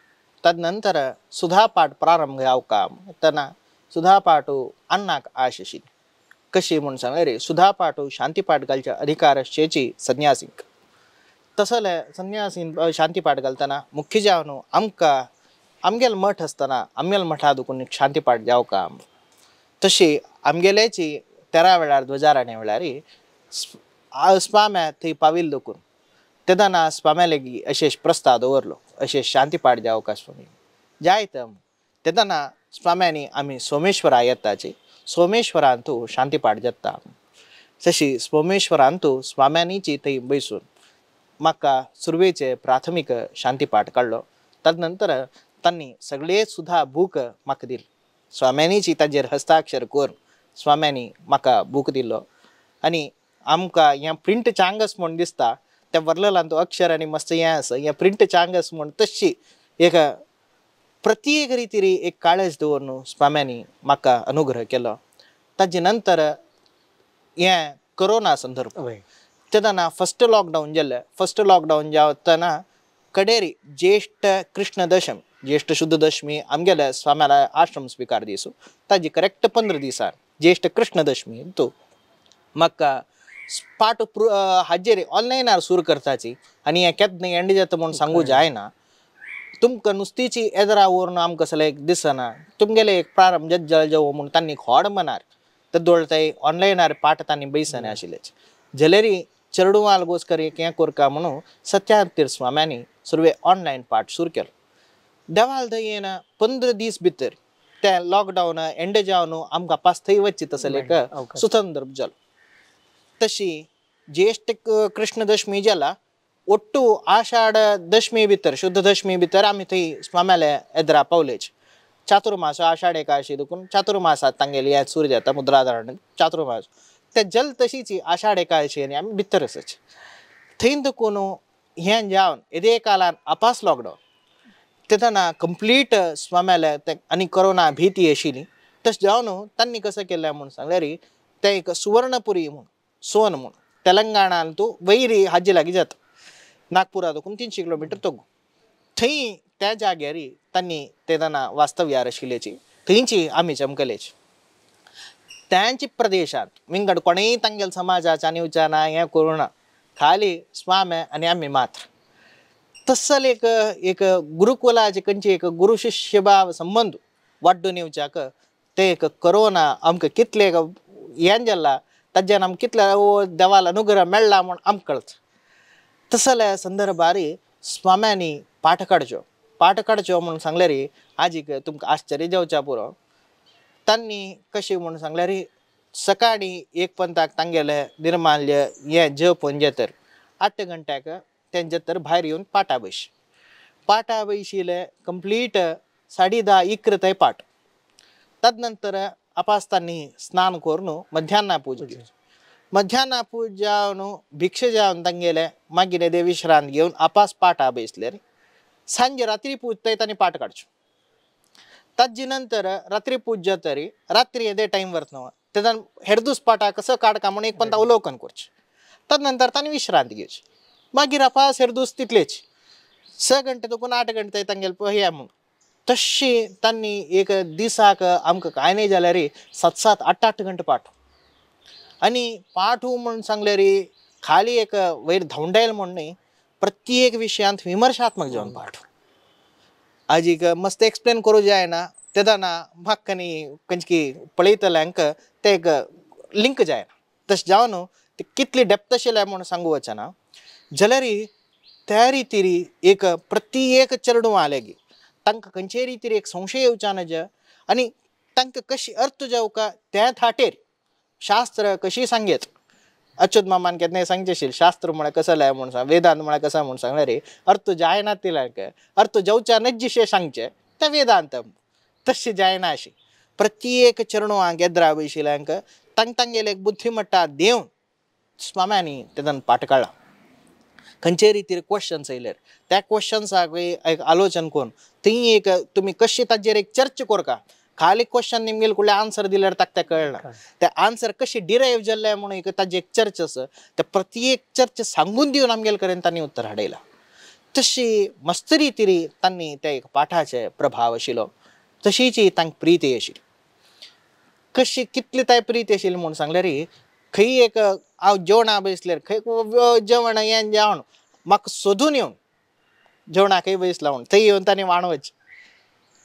तदनंतर सुधापाठ प्रारंभ जावका तेन्ना सुधापाठू अन्नाक आश आशिल्ली. कशी म्हूण सांगल्यार सुधापाठू शांतीपाठ घालचे अधिकार आसचेची संन्यासींक. तसले संन्यासीन शांतीपाठ घालतना मुख्य जावन आमकां आमगेले मठ आसतना आमगेले मठा दुखून शांतीपाठ जावका. तशी आमगेल्याची 13 वेळार ध्वजाराणे वेळार स्वाम्या थंय पाविल्लो देखून तेदना स्वाम्या लेगी अशेश प्रस्ताव दवरलो, अशेश शांतीपाठ जावका स्वामी जायत. तेदना स्वाम्यांनी आमी सोमेश्वरा येताची, सोमेश्वरांतू शांतीपाठ जाता. तशी सोमेश्वरांतू स्वाम्यांनीची थंय बसून म्हाका सुरवेचे प्राथमीक शांतीपाठ काडलो. तदनंतर तांणी सगळे सुद्धा बूक म्हाका दिली. स्वाम्यांनीची ताजेर हस्ताक्षर करून स्वाम्यांनी म्हाका बूक दिल्लो. आनी आमकां हें प्रिंट चांगस म्हूण दिसता त्या वरलेलांत अक्षर आनी मस्त हें आसा, हें प्रिंट चांगस म्हूण तशी एक प्रत्येक रितीर एक काळज दवरून स्वाम्यांनी म्हाका अनुग्रह केलो. ताजे नंतर हें कोरोना संदर्भ तेदना फर्स्ट लॉकडावन जाल्लें. फर्स्ट लॉकडावन जावतना कडेरी ज्येष्ठ कृष्ण दशमी, ज्येष्ठ शुद्ध दशमी आमगेल्या स्वाम्याला आश्रम स्वीकार दिसू ताजी करेक्ट 15 दिसार ज्येष्ठ कृष्ण दशमी तो म्हाका पाठ हाजेर ऑनलायनार सुरू करताची. आनी हें केन्ना एंड जाता म्हूण सांगू जायना. तुमकां नुस्तीची येदरा व्हरून आमकां सगळे दिसना. तुमगेले एक प्रारंभ जल जावं म्हूण तांणी खोड मनार ते दोळताय ऑनलायनार पाठ तांणी बैसना आशिल्लेच जाल्यार चेडूवाल गोस्कर एक हें कोरका म्हणून सत्यातीर्थ स्वाम्यांनी सुरवे ऑनलायन पाठ सुरू केलो. देवाल दयेन 15 दीस भितर ते लॉकडावन एंड जावन आमकां पास थंय वच्ची तसले एक सुसंदर्भ जालो. तशी ज्येष्ठ कृष्ण दशमी जाला ಒಟ್ಟು ಆಷಾಢ ದಶಮಿ ಭಿತರ ಶುದ್ಧ ದಶಮಿ ಭಿತರ आमी थंय स्वाम्याले येद्रा पावलेच. चातुर्मास आषाढ एकादशी देखून चातुर्मास तांगेली हें सुरू जाता मुद्राधारण चातुर्मास ते जल तशीची आषाढ एकादशी आनी आमी भितर आसाच थंय देखून हें जावन येदे कालान आपास लॉकडावन तेदना कंप्लीट स्वाम्याले ते आनी कोरोना भीती आशिल्ली. तशें जावन तांणी कसं केलें म्हूण सांगल्यार ते एक सुवर्णपुरी म्हूण सोन म्हूण तेलंगाणान तूं वैरी हाजे लागीं जाता नागपुरा देखून 300 किलोमीटर तगो थंय त्या जाग्यार तांणी तेदना वास्तव्यार आशिल्लेची थंयची आमी चमकलेची. त्यांची प्रदेशांत विंगड कोणेय तांगेल समाजाच्या निवच्या ना हें करूं ना खाली स्वामी आनी आमी मात्र. तसल एक गुरुकुलाचे खंयची एक गुरु शिष्य भाव संबंध वाडून येवच्याक ते एक कोरोना आमकां कितले हें जाल्ला ताज्यान आमकां कितले देवाल अनुग्रह मेळ्ळा म्हूण आमकां कळटा. तसल्या संदर्भार स्वाम्यांनी पाठ काडच्यो म्हूण सांगल्यार आजीक तुमकां आश्चर्य जावच्या पुरो. तांणी कशें म्हूण सांगल्यार सकाळी 1 पंताक तांगेले निर्माल्य हे जेवण जेतर 8 घंट्याक त्यांचे तर भायर येऊन पाटा बैशिले कंप्लीट 10:30 इकरताय पाठ तदनंतर अपास्तांनी स्नान करून मध्यान्ह पूज जावन भिक्षे जावन तांगेले मागीर येदे विश्रांत घेवन अपास पाटा बैसले सांजे रात्री पूजताय तांणी पाठ काडच्यो ताजे नंतर रात्री पूज जातरी रात्री येदे टाइम वरतना तेदान हेरदूस पाटा कसं काडका म्हणून 1 पंता अवलोकन करचें तदनंतर तांणी विश्रांत घेवची मागीर अपास हेरदूस तितलेच 6 घंटे तकून 8 घंटे तांगेले पळया म्हणून तशी तांणी एक दिसाक आमकां कांय नाही जाल्यार 7-7, 8-8 घंटे पाठ आनी पाठू म्हणून सांगल्यार खाली एक वयर धांवडायल म्हण न्ही प्रत्येक विशयांत विमर्शात्मक जावन पाठ आजीक मस्त एक्सप्लेन करूं जायना तेदाना म्हाका न्ही खंयची पळयतल्यांक ते एक लिंक जायना तशें जावन ते कितली डेप्थ आशिल्लें म्हूण सांगू वचना जाल्यार त्या रितीर एक प्रत्येक चेडूं आलेगी तांकां खंयचे रितीर एक संशय येवचा नज आनी तांकां कशी अर्थ जावका त्या थाटेर शास्त्र कशी सांगेत अच्युत मामान केन्नाय सांगचे आशिल्लें शास्त्र म्हळ्यार कसं लाय म्हूण सांग वेदांत म्हळ्यार कसं म्हूण सांगल्यार अर्थ जायना तिल्यांक अर्थ जावच्या नज्जिशे सांगचे ते वेदांत तशें जायना अशी प्रत्येक चरणोवांक येद्रा बैशिल्यांक तांगेले एक बुद्धिमट्टा देवन स्वाम्यांनी तेदान पाठ काडला खंयचे रितीर क्वेश्चन्स येयल्यार त्या क्वेश्चन्साक एक आलोचन करून थंय एक तुमी कशी ताजेर एक चर्चा करका खाली क्वेश्चन निमगेल कुठले आन्सर दिल्यार ताका तें कळना ते आन्सर कशी डिरायव जाल्ले म्हणून एक ताजी एक चर्चा आसा त्या प्रत्येक चर्चा सांगून दिवन आमगेल कडेन तांणी उत्तर हाडयलां तशी मस्त रितीर तांणी त्या एक पाठाचे प्रभाव आशिल्लो तशीच तांकां प्रीती आशिल्ली कशी कितली ताय प्रीती आशिल्ली म्हूण सांगल्यार खंय एक हांव जेवणा बसल्यार खंय जेवण हें जेवण म्हाका सोदून येवन जेवणाकय बसला म्हूण थंय येवन तांणी वाणवच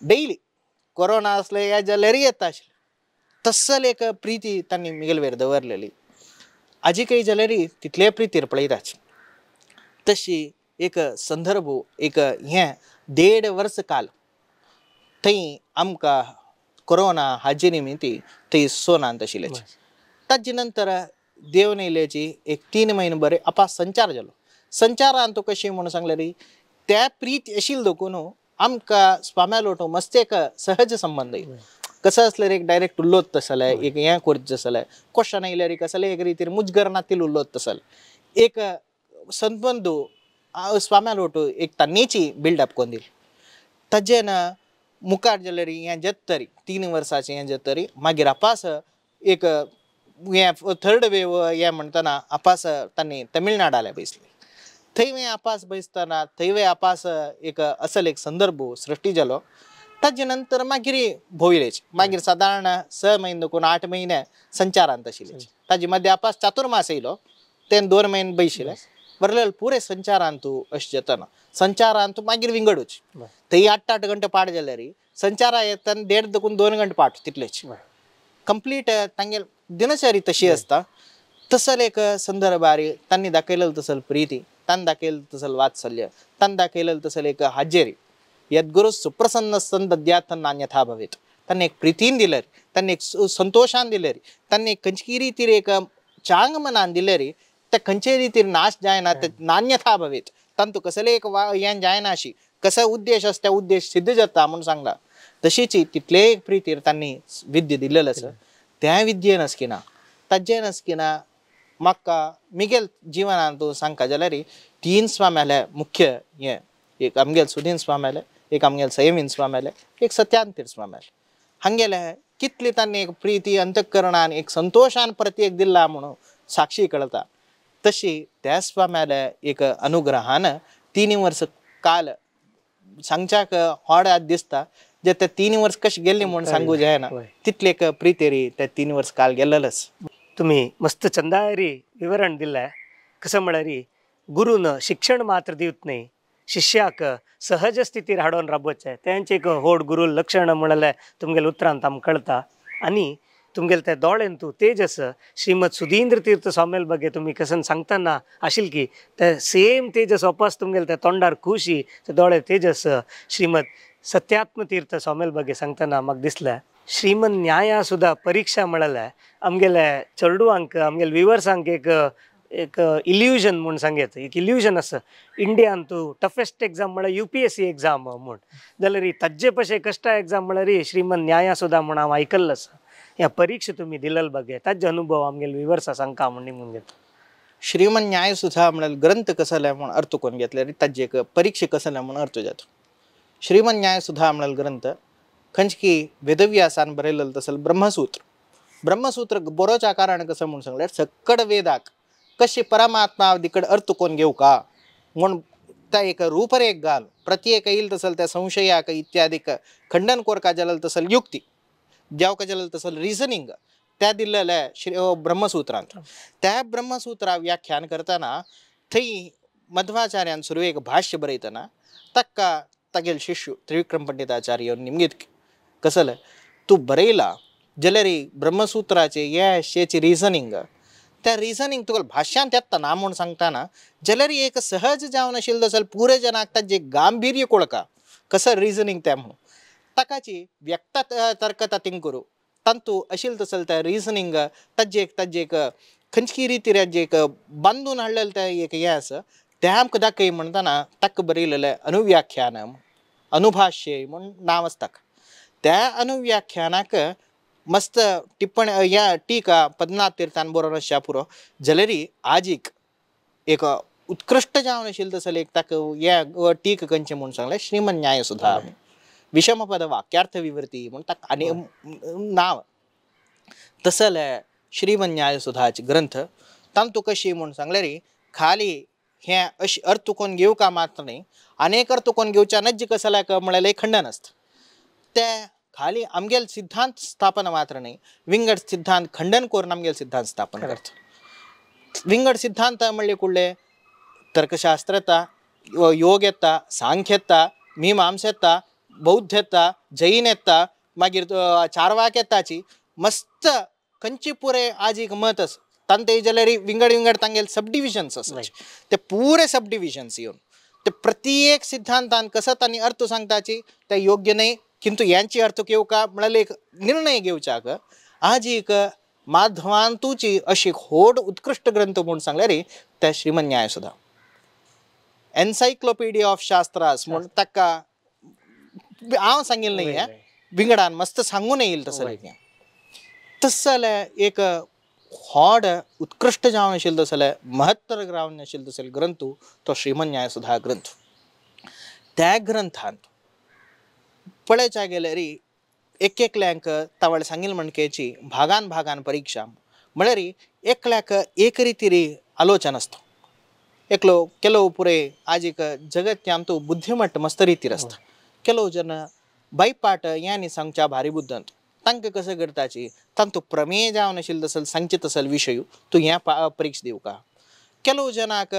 डेली कोरोना असले या जाल्यार येता आशिल्लें तसल एक प्रीती तांणी मिगेल वेर दवरलेली आजीकय जाल्यार तितले प्रितीर पळयताच तशी एक संदर्भ एक हें 1.5 वर्स काल थंय आमकां कोरोना हाजे निमित्ती थंय सोनांत आशिल्ले ताजे नंतर देव नेल्याची एक 3 म्हयने बरे अपास संचार जालो संचारांत तो कशी म्हणून सांगल्यार त्या प्रीत आशिल्ली देखून आमकां स्वाम्या लोटो मस्त एक सहज संबंध कसं असल्यार एक डायरेक्ट उल्लोत तसले एक हें करचें जाल्यार क्वेश्चन येयल्यार कसले एक रितीर मुजगर नातील उल्लोत तसले एक संबंद स्वाम्या लोटो एक तान्नेची बिल्डअप करून दिली ताजेन मुखार जाल्यार हें जेत तरी 3 वर्साचें हें जेत तरी मागीर अपास एक हें 3rd वेव हें म्हणटना अपास तांणी तमिळनाडाला बसली थंय अपास बसतना थंय अपास एक असल एक संदर्भ सृष्टी जालो ताजे नंतर मागीर भोंवलेच मागीर सादारण 6 म्हयने देखून 8 म्हयने संचारांत आशिल्ले ताजे मध्य अपास चातुर्मास येयलो तें 2 म्हयने बसले बरले पुरे संचारांत अशें जातना संचारांत मागीर विंगडूच थंय 8-8 घंटे पाठ जाल्यार संचारा येतना 1.5 देखून 2 घंटे पाठ तितलेच कंप्लीट तांगे दिनचरी तशी आसता तसल एक संदर्भार तांणी दाखयलेलो तसल प्रीती तान दाखयलेलं तसल वात्सल्य तान दाखयलेलं तसल एक हाजेरी यद्गुरु सुप्रसन्न संदद्यात नान्यथा भवेत तांणी एक प्रितीन दिल्यार तांणी एक संतोषान दिल्यार तांणी खंयची रितीर एक चांग मनान दिल्यार ते खंयचे रितीर नाश जायना ते नान्यथा भवेत तांतू कसले एक हें जायना अशी कसा उद्देश आसा त्या उद्देश सिद्ध जाता म्हणून सांगला तशीच तितले एक प्रितीर तांणी विद्य दिलेलं आसा त्या विद्येन असकिना ताजेन असकिना म्हाका मिगेल जिवनांत सांगता जाल्यार 3 स्वाम्याले मुख्य हें एक आमगेल सुदीन स्वाम्याले एक आमगेल संयमीन स्वाम्याले एक सत्यांतीर स्वाम्याले हांगेले कितली तांणी एक प्रीती अंतकरणान एक संतोषान प्रत्येक दिला म्हणून साक्षी कळता तशी त्या स्वाम्याले एक अनुग्रहान 3 वर्स काल सांगच्याक व्हड दिसता जे ते 3 वर्स कशी गेल्ली म्हणून सांगू जायना तितले एक प्रितेरी ते 3 वर्स काल गेल्लेलच तुम्ही मस्त चंदारी विवरण दिलं कसं म्हळ्यार गुरुन शिक्षण मात्र दिवत नाही शिष्याक सहज स्थितीर हाडून राबोवचें तेंचें एक व्हड गुरू लक्षण म्हणल्यार तुमगेल्या उतरांत आमकां कळटा आनी तुमगेले ते दोळ्यान तूं तेजस श्रीमद सुधींद्र तीर्थ स्वामेल बगे तुम्ही कसन सांगतना आशिल की ते सेम तेजस वापस तुमगेले ते तोंडार खुशी ते दोळे तेजस श्रीमद सत्यात्म तीर्थ स्वामेल बगे सांगतना म्हाका दिसलें श्रीमन न्याया सुद्धा परीक्षा म्हळ्यार आमगेले चेडवांक आमगेले विवर्सांक एक एक इल्युजन म्हूण सांगेत एक इल्युजन आसा इंडियान तूं टफेस्ट एग्जाम म्हळ्यार UPSC एग्जाम म्हूण जाल्यार ही ताजे भशेन कश्ट एग्जाम म्हळ्यार ही श्रीमन न्याया सुद्धा म्हूण हांव आयकल्लो आसा ह्या परीक्षा तुमी दिलेले बगे ताजे अनुभव आमगेले विवर्सा सांगता म्हण निमून घेता श्रीमन न्याय सुधा म्हणाल ग्रंथ कसला म्हणून अर्थ कोण घेतले ताजे एक परीक्षा कसला म्हणून अर्थ जातो श्रीमन न्याय सुधा म्हणाल ग्रंथ खंचकी वेदव्यासान बरयलेलं तसल ब्रह्मसूत्र बरोच्या कारण कसं म्हणून सांगल्यार सक्कड वेदाक कशी परमात्मा दिकड अर्थ कोण घेऊ का म्हणून त्या एक रूपरेख घाल प्रत्येक येईल तसल त्या संशयाक इत्यादीक खंडन कोरका जलल तसल युक्ती जेवका जलल तसल रिझनिंग त्या दिलेल्या ब्रह्मसूत्रांत त्या ब्रह्मसूत्रा व्याख्यान करताना थंय मध्वाचार्यान सुरू एक भाष्य बरयतना तक्का तागेल शिष्य त्रिविक्रम पंडिताचार्य निमगीत कसलं तू बरयला जाल्यार ब्रह्मसूत्राचे येची रिझनिंग त्या रिझनिंग तुका भाष्यांत येता ना म्हणून सांगताना जाल्यार एक सहज जावन आशिल्लो जाल्यार पुरे जनाक ताजे गांभीर्य कळका कसं रिझनिंग त्या म्हणून ताकाची व्यक्त तर्कता थिंक करू तंतू अशिल तसल त्या रिझनिंग ताजे एक खंयची रितीर जे एक बांदून हाडलेलें तें एक हें आसा तें आमकां दाखय म्हणटाना ताका बरयलेलें अनुव्याख्यान अनुभाष्य म्हणून नांव आसा ताका त्या अनुव्याख्यानाक मस्त टिप्पण या टीका पद्मनाथ तीर्थान बरोवन आसच्या पुरो जाल्यार आजीक एक उत्कृष्ट जावन आशिल्लो तसले एक ताका हे टीक खंयचें म्हणून सांगलें श्रीमन न्याय सुधा विषमपद वाक्यार्थ विवृत्ती म्हणून ताका आनी नांव तसले श्रीमन न्याय सुधाचे ग्रंथ तांतू कशी म्हणून सांगल्यार खाली हे अशी अर्थ कोण घेऊ का मात्र नाही अनेक अर्थ कोण घेवच्या नज्ज कसल्याक म्हळ्यार खंडन आसता ते खाली आमगेल सिद्धांत स्थापन मात्र नाही विंगड सिद्धांत खंडन करून आमगेल सिद्धांत स्थापन करता विंगड सिद्धांत म्हणले कुडले तर्कशास्त्र येता योग येता सांख्य येता मीमांसा येता बौद्ध येता जैन येता मागीर चारवाक येताची मस्त खंयची पुरे आज एक मत आसा तांते जाल्यार विंगड तांगेल सब डिविजन्स आसा ते पुरे सब डिविजन्स येवन ते प्रत्येक सिद्धांतान कसं तांणी अर्थ सांगताची ते योग्य नाही किंतु यांची अर्थ घेऊ का म्हणाले एक निर्णय घेवच्याक आज एक माधवांतूची अशी होड उत्कृष्ट ग्रंथ म्हणून सांगल्यार त्या श्रीमन न्याय सुधा एन्सायक्लोपिडिया ऑफ शास्त्रास म्हणून ताका हांव सांगिल्लें नाही आहे विंगडान मस्त सांगून येईल तसं तसले एक होड उत्कृष्ट जावन आशिल्लो तसले महत्तर जावन आशिल्लो तसले ग्रंथ तो श्रीमन न्याय सुधा ग्रंथ त्या ग्रंथांत पळयच्या गेल्यार एकल्यांक तावळे सांगिल्ले म्हणकेची भागान परीक्षा म्हळ्यार एकल्याक एक रितीर आलोचन आसता एकलो केलो पुरे आज एक जगत आमचो बुद्धिमट्ट मस्त रितीर आसता केलो जन बैपाट यांनी सांगच्या भारी बुद्धंत तांकां कसं करताची तांतू प्रमेय जावन आशिल्लो तसल सांगचे तसल विशय तूं ह्या परीक्षा दिवं का केलो जनाक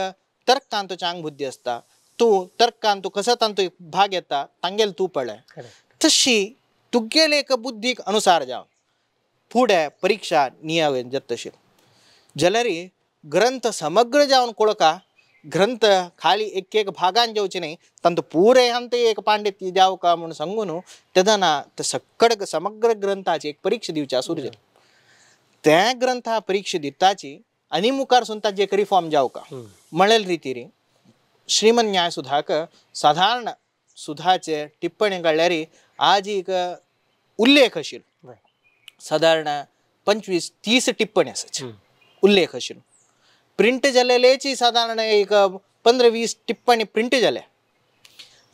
तर्कांत चांग बुद्धी आसता तूं तर्कांत कसो तांतू भाग येता तांगेल तूं पळय तशी तुगेले एक बुद्धीक अनुसार जावन फुडें परीक्षा नियावेन जाता तशी जाल्यार ग्रंथ समग्र जावन कळका ग्रंथ खाली एक भागान जेवचे नाही तांतू पुरे अंत एक पांडित्य जाव का म्हणून सांगून तेदना ते सक्कड समग्र ग्रंथाची एक परीक्षा दिवची सुरू जाता त्या ग्रंथा परीक्षा दिताची आनी मुखार सुद्दां ताजे एक रिफॉर्म जाव का म्हळेल रितीर श्रीमन न्याय सुधाक साधारण सुधाचे टिप्पणी काडल्यार आज एक उल्लेख आशिल्लो साधारण 25-30 टिप्पणी आसात उल्लेख आशिल्लो प्रिंट जालेलेची साधारण एक 15-20 टिप्पणी प्रिंट जाल्या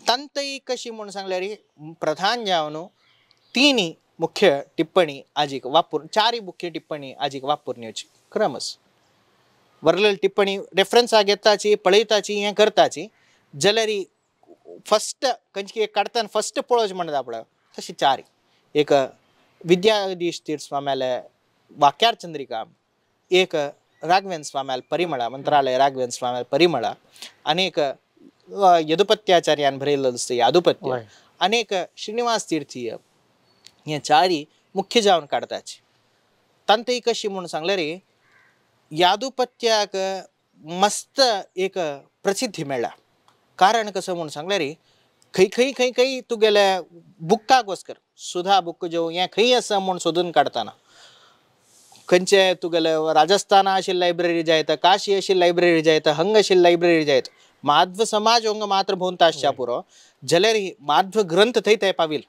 तांतय कशी म्हणून सांगल्यार प्रधान जावन 3 मुख्य टिप्पणी आजीक वापर 4 मुख्य टिप्पणी आजीक वापरण्याची क्रमस वरलेली टिप्पणी रेफरन्सा घेताची पळयताची हें करताची जाल्यार फस्ट खंयची एक काडतना फस्ट पळोवचें म्हणटा आपणाक तशी 4 एक विद्याधीश तीर्थ स्वाम्याले वाक्यार चंद्रिका एक राघवेंद्र स्वाम्याल परिमळा मंत्रालय राघवेंद्र स्वाम्याल परिमळा अनेक यदुपत्याचार्यान बरयल्लो यादुपत्य अनेक श्रीनिवास तीर्थीय हे 4 मुख्य जावन काडताची तांतय कशी म्हणून सांगल्यार यादुपत्याक मस्त एक प्रसिद्धी मेळ्ळा कारण कसं म्हणून सांगल्यार खंय खंय खंय खंय तुगेले बुक्काक वचकर सुधा बुक जो हें खंय आसा म्हूण सोदून काडटाना खंयचे तुगेले राजस्थाना अशी लायब्ररी जायत काशी अशी लायब्ररी जायत हंग अशी लायब्ररी जायत माध्व समाज हंग मात्र भोंवता आसच्या पुरो जाल्यार ही माध्व ग्रंथ थंय ते पावील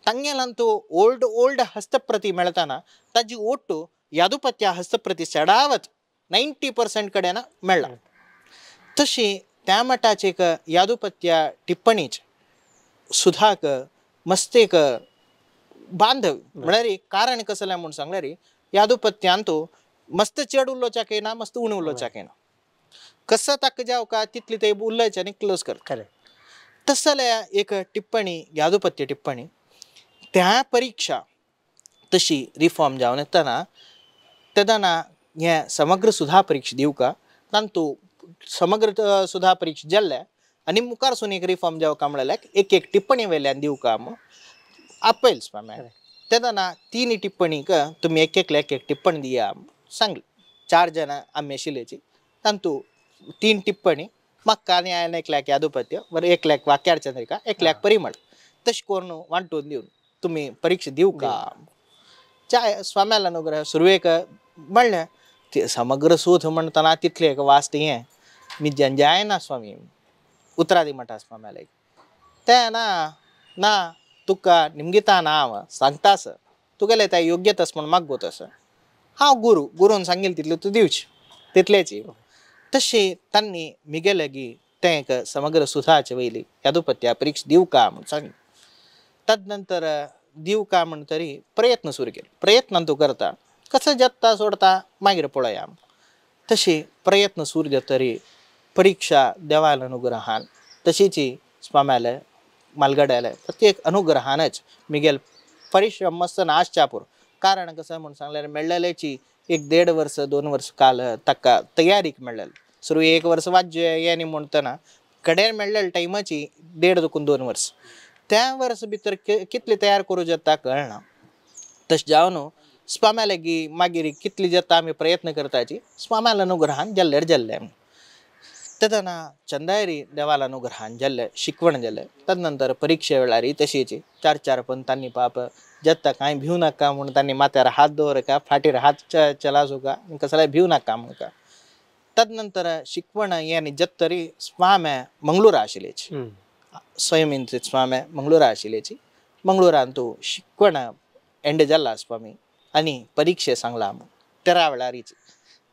ತಂಗೆಲಂತೂ ಓಲ್ಡ್ ಹಸ್ತಪ್ರತಿ ಮೆಳ್ತಾನ ತಜ್ಜಿ ಒಟ್ಟು ಯಾದುಪತ್ಯ ಹಸ್ತಪ್ರತಿ ಸಡಾವತ್ 90% कडेना मेळ्ळा तशी त्या मटाचे एक यादुपत्य टिप्पणीच सुधाक मस्त एक बांधव म्हळ्यार कारण कसलें म्हूण सांगल्यार यादुपत्यांतू मस्त चड उलोवच्याक येना मस्त उणें उलोवच्याक येना कसं ताका जाव का तितली ते उलयचे आनी क्लोज करता तसले एक टिप्पणी यादुपत्य टिप्पणी त्या परीक्षा तशी रिफॉर्म जावन येतना तेदना हे समग्र सुधा परीक्षा दिवका तांतू समग्र सुधा परीक्षा जाल्ले आनी मुखारसून एक रिफॉर्म जावका म्हणल्यार एक टिप्पणी वेल्यान दिवका म्हूण आपयल्स तेदना तीन टिप्पणीक तुमी एक टिप्पणी दिया सांगले 4 जण आमी आशिल्लेची तांतू 3 टिप्पणी म्हाका आनी हांवें 1 लाख यादुपत्य वर 1 लाख वाक्यार्चंद्रिका 1 लाख परिमळ तशें करून वांटून दिवन तुम्ही परीक्षा दिवका चाय स्वाम्याला अनुग्रह सुरवेक म्हणलें ते समग्र सूथ म्हणटना तितले एक वास्त हें मी जायना स्वामी उतरादी मठा स्वाम्याला ते ना तुका निमगिता नांव सांगतास तुगेलें तें योग्यतास म्हूण मागोतस हांव गुरून सांगिल्लें तितलें तूं दिवचें तितलेची तशी तांणी मिगेलेगी तें एक समग्र सुधाचे वयली यादुपत्या परीक्षा दिवका म्हूण सांगलें तदनंतर दिवका म्हणटरी प्रयत्न सुरू केले प्रयत्न तूं करता कसं जत्ता सोडता मागीर पळया तशी प्रयत्न सुरू जातरी परीक्षा देवाल अनुग्रहान तशीची स्वाम्याले मालगड्याले प्रत्येक अनुग्रहानच मिगेल परिश्रम मस्त नाशच्या पूर कारण कसं म्हणून सांगल्यार मेळ्ळेलेची 1.5 वर्स 2 वर्स काल ताका तयारीक मेळ्ळेलें सुरू 1 वर्स वाज्य येनी म्हणटना कडेन मेळ्ळेल्या टायमाची 1.5 2 वर्स त्या वर्स भितर कितली तयार करूं जाता कळना तशें जावन स्वाम्याले गी मागीर कितली जाता आमी प्रयत्न करताची स्वाम्याल अनुग्रहान जाल्ले तेदना चंदायरी देवाल अनुग्रहान जाल्ले शिकवण जालें तदनंतर परीक्षे वेळार तशीची 4 पंतांनी पाप जत्ता कांय भिवू नाका म्हूण तांणी माथ्यार हात दवरका फाटीर हात चलासुका कसल्याय भिवू नाका म्हणका तदनंतर शिकवण हें जत्तरी स्वाम्या मंगळूरा आशिल्लेची स्वयंचे स्वामी मंगळूरा आशिल्लेची मंगळूरांतू शिकवण एंड जाला स्वामी आनी परीक्षे सांगला 13 वेळारीच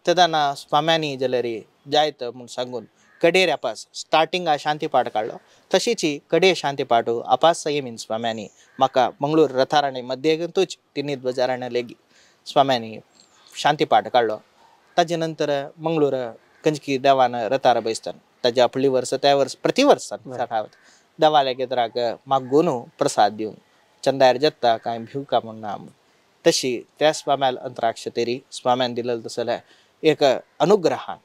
तेदना स्वाम्यांनी जाल्यार जायत म्हूण सांगून कडेर अपास स्टार्टिंग शांतीपाठ काडलो तशीची कडे शांतीपाठ अपास संयमीन स्वाम्यांनी म्हाका मंगळूर रथाराणी मध्येगंतूच तिन्नीत बजारान लेगी स्वाम्यांनी शांतीपाठ काडलो ताजे नंतर मंगळूर कंजकी देवान रथार बसताना ताज्या फुडली वर्स त्या वर्स प्रतिवर्स साठावत देवाल्या गेदराक मागून प्रसाद दिवन चंदायर जत्ता कांय भिवका म्हूण ना तशी त्या स्वाम्याल अंतराक्ष तेरी स्वाम्यान दिलें तसले एक अनुग्रहान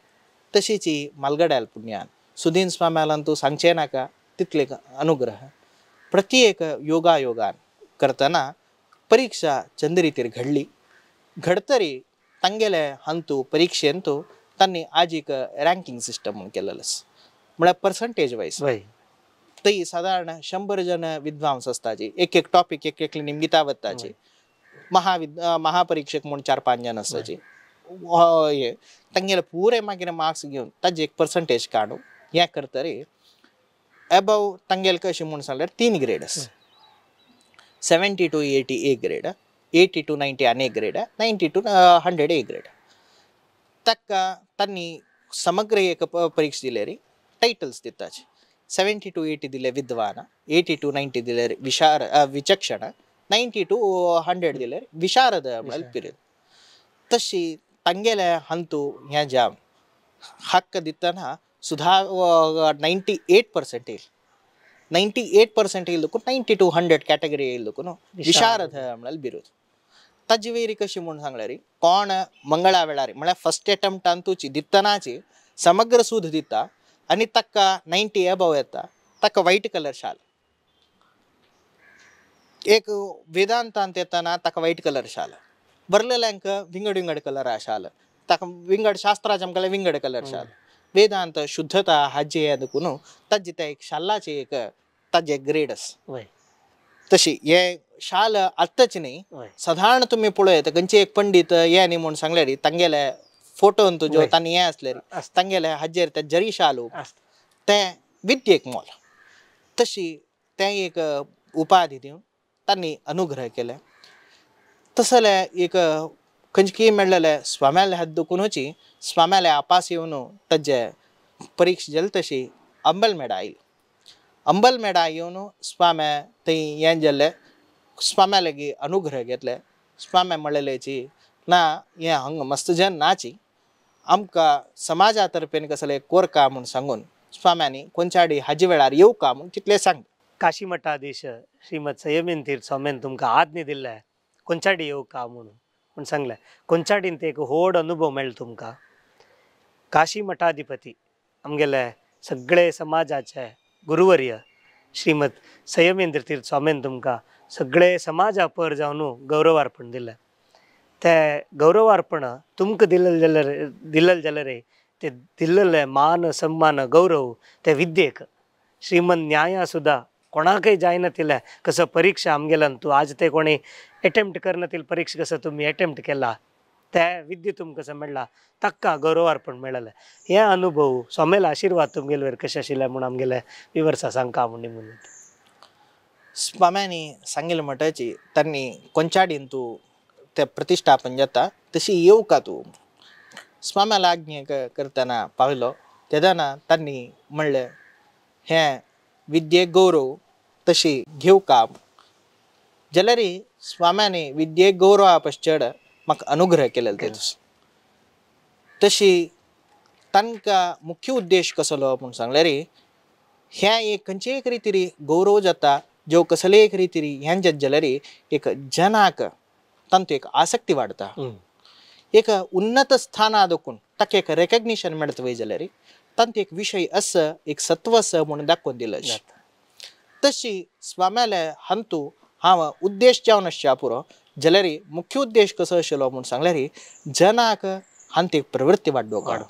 तशीची मालगड्याल पुण्यान सुदीन स्वाम्यालांतू सांगचे नाका तितले अनुग्रह प्रत्येक योगान करतना परीक्षा चंद्रितीर घडतरी तांगेले हंतू परीक्षेंतू तांणी आज एक रँकिंग सिस्टम म्हूण केलेलो म्हळ्यार पर्संटेज वायज थंय साधारण 100 जन विद्वांस आसताची एक टॉपिक एक निमगिता वताची महापरीक्षक म्हूण 4-5 जन आसताची हे तांगेले पुरे मागीर मार्क्स घेवन ताजे एक पर्संटेज काडून हें करतरी अबव तांगेले कशें म्हूण सांगल्यार 3 ग्रेड आसा 70 to 80 A ग्रेड 80 to 90 आनी एक ग्रेड 90 to 100 A ग्रेड ताका तांणी समग्र एक परीक्षा दिल्यार टायटल्स दिताचे 70 to 80 दिले विद्वान 80 to 90 दिल्यार विचक्षण 90 to 100 दिल्यार विशारद म्हळ्यार पिरियड तशी तांगेले हंतू हें जाम हक्क दितना सुधा 98% येयल 98% येयल देखून 90 to 100 कॅटेगरी येयल देखून विशारद म्हळ्यार बिरुद ताजे वेरी कशी म्हूण सांगल्यार कोण मंगळा वेळार म्हळ्यार फर्स्ट अटेम्प्टांतूची दितनाची समग्र सूद दिता आनी ताका 90 अबव येता ताका व्हाईट कलर शाल एक वेदांतांत येतना ताका व्हाईट कलर शाल बरलेल्यांक विंगड कलर शाल ताका विंगड शास्त्राच्या आमकां विंगड कलर शाल वेदांत शुद्धता हाजी देखून ताजी त्या एक शालाची एक ताजे ग्रेड आस वय तशी हे शाल आत्ताच न्ही वय साधारण तुम्ही पळयत खंयचे एक पंडित हे न्ही म्हूण सांगले रे तांगेले फोटोन तुज्यो वय. तांणी हे असले रे आसता तांगेले हाजेर ते जरी शालू आसता ते विद्येक मोल तशी ते एक उपाधी दिवन तांणी अनुग्रह केले तसले एक खंयची मेळ्ळेले स्वाम्याले हात दुखून वची स्वाम्याले आपास येवन ताजे परीक्षा जाली तशी अंबलमेडा आयली अंबलमेडा येवन स्वाम्या थंय हें जाल्ले स्वाम्या लेगी अनुग्रह घेतले स्वाम्या म्हणलेलेची ना हें हांगा मस्त जन नाची आमकां समाजा तर्फेन कसले कोरका म्हूण सांगून स्वाम्यांनी कोणच्याडी हाजे वेळार येवं का म्हूण तितले सांग काशी मठाधीश श्रीमद संयमीन तीर्थ स्वामीन तुमकां आज्ञा दिल्ले कोणच्याडी येवं का म्हणून सांगलें कोणच्याडीन ते एक व्हड अनुभव मेळ्ळो तुमकां काशी मठाधिपती आमगेले सगळे समाजाचे गुरुवर्य श्रीमद संयमेंद्र तीर्थ स्वामीन तुमकां सगळे समाजा पर जावन गौरवार्पण दिलें ते गौरवार्पण तुमकां दिलें जाल्यार ते दिल्लेले मान सन्मान गौरव ते विद्येक श्रीमंत न्याया सुद्धा कोणाकय जायना तिले कसं परीक्षा आमगेल्यान तूं आज ते कोणी अटेम्प्ट करना ती परीक्षा कसं तुम्ही अटेम्प्ट केला त्या विद्ये तुमकां कसं मेळ्ळा ताका गौरवार्पण मेळ्ळें हे अनुभव स्वामेला आशिर्वाद तुमगेले वयर कशें आशिल्ले म्हूण आमगेले विवर्सा सांगता म्हणून स्वाम्यांनी सांगिल्लें म्हणटाची तांणी कोणच्याडीन तूं ते प्रतिश्ठापन जाता तशी येवं का तूं स्वाम्याला आज्ञा करतना पावलो तेदना तांणी म्हणलें हें विद्येक गौरव तशी घेवं का जाल्यार स्वाम्यांनी विद्येक गौरवा पश्चड म्हाका अनुग्रह केलेलो ते दीस तशी तांकां मुख्य उद्देश कसलो म्हूण सांगल्यार हें एक खंयचे एक रितीरी गौरव जाता जो कसले एक रितीरी हें जात जाल्यार एक जनाक तांतूं एक आसक्ती वाडता एक उन्नत स्थाना दोकून ताका एक रेकग्निशन मेळत वय जाल्यार तांत एक विशय आस एक सत्व आस म्हणून दाखोवन दिलं तशी स्वाम्याले हांतू हांव उद्देश जावन आसच्या पुरो जाल्यार मुख्य उद्देश कसो आशिल्लो म्हूण सांगल्यार जनाक हांत एक प्रवृत्ती वाडोवंक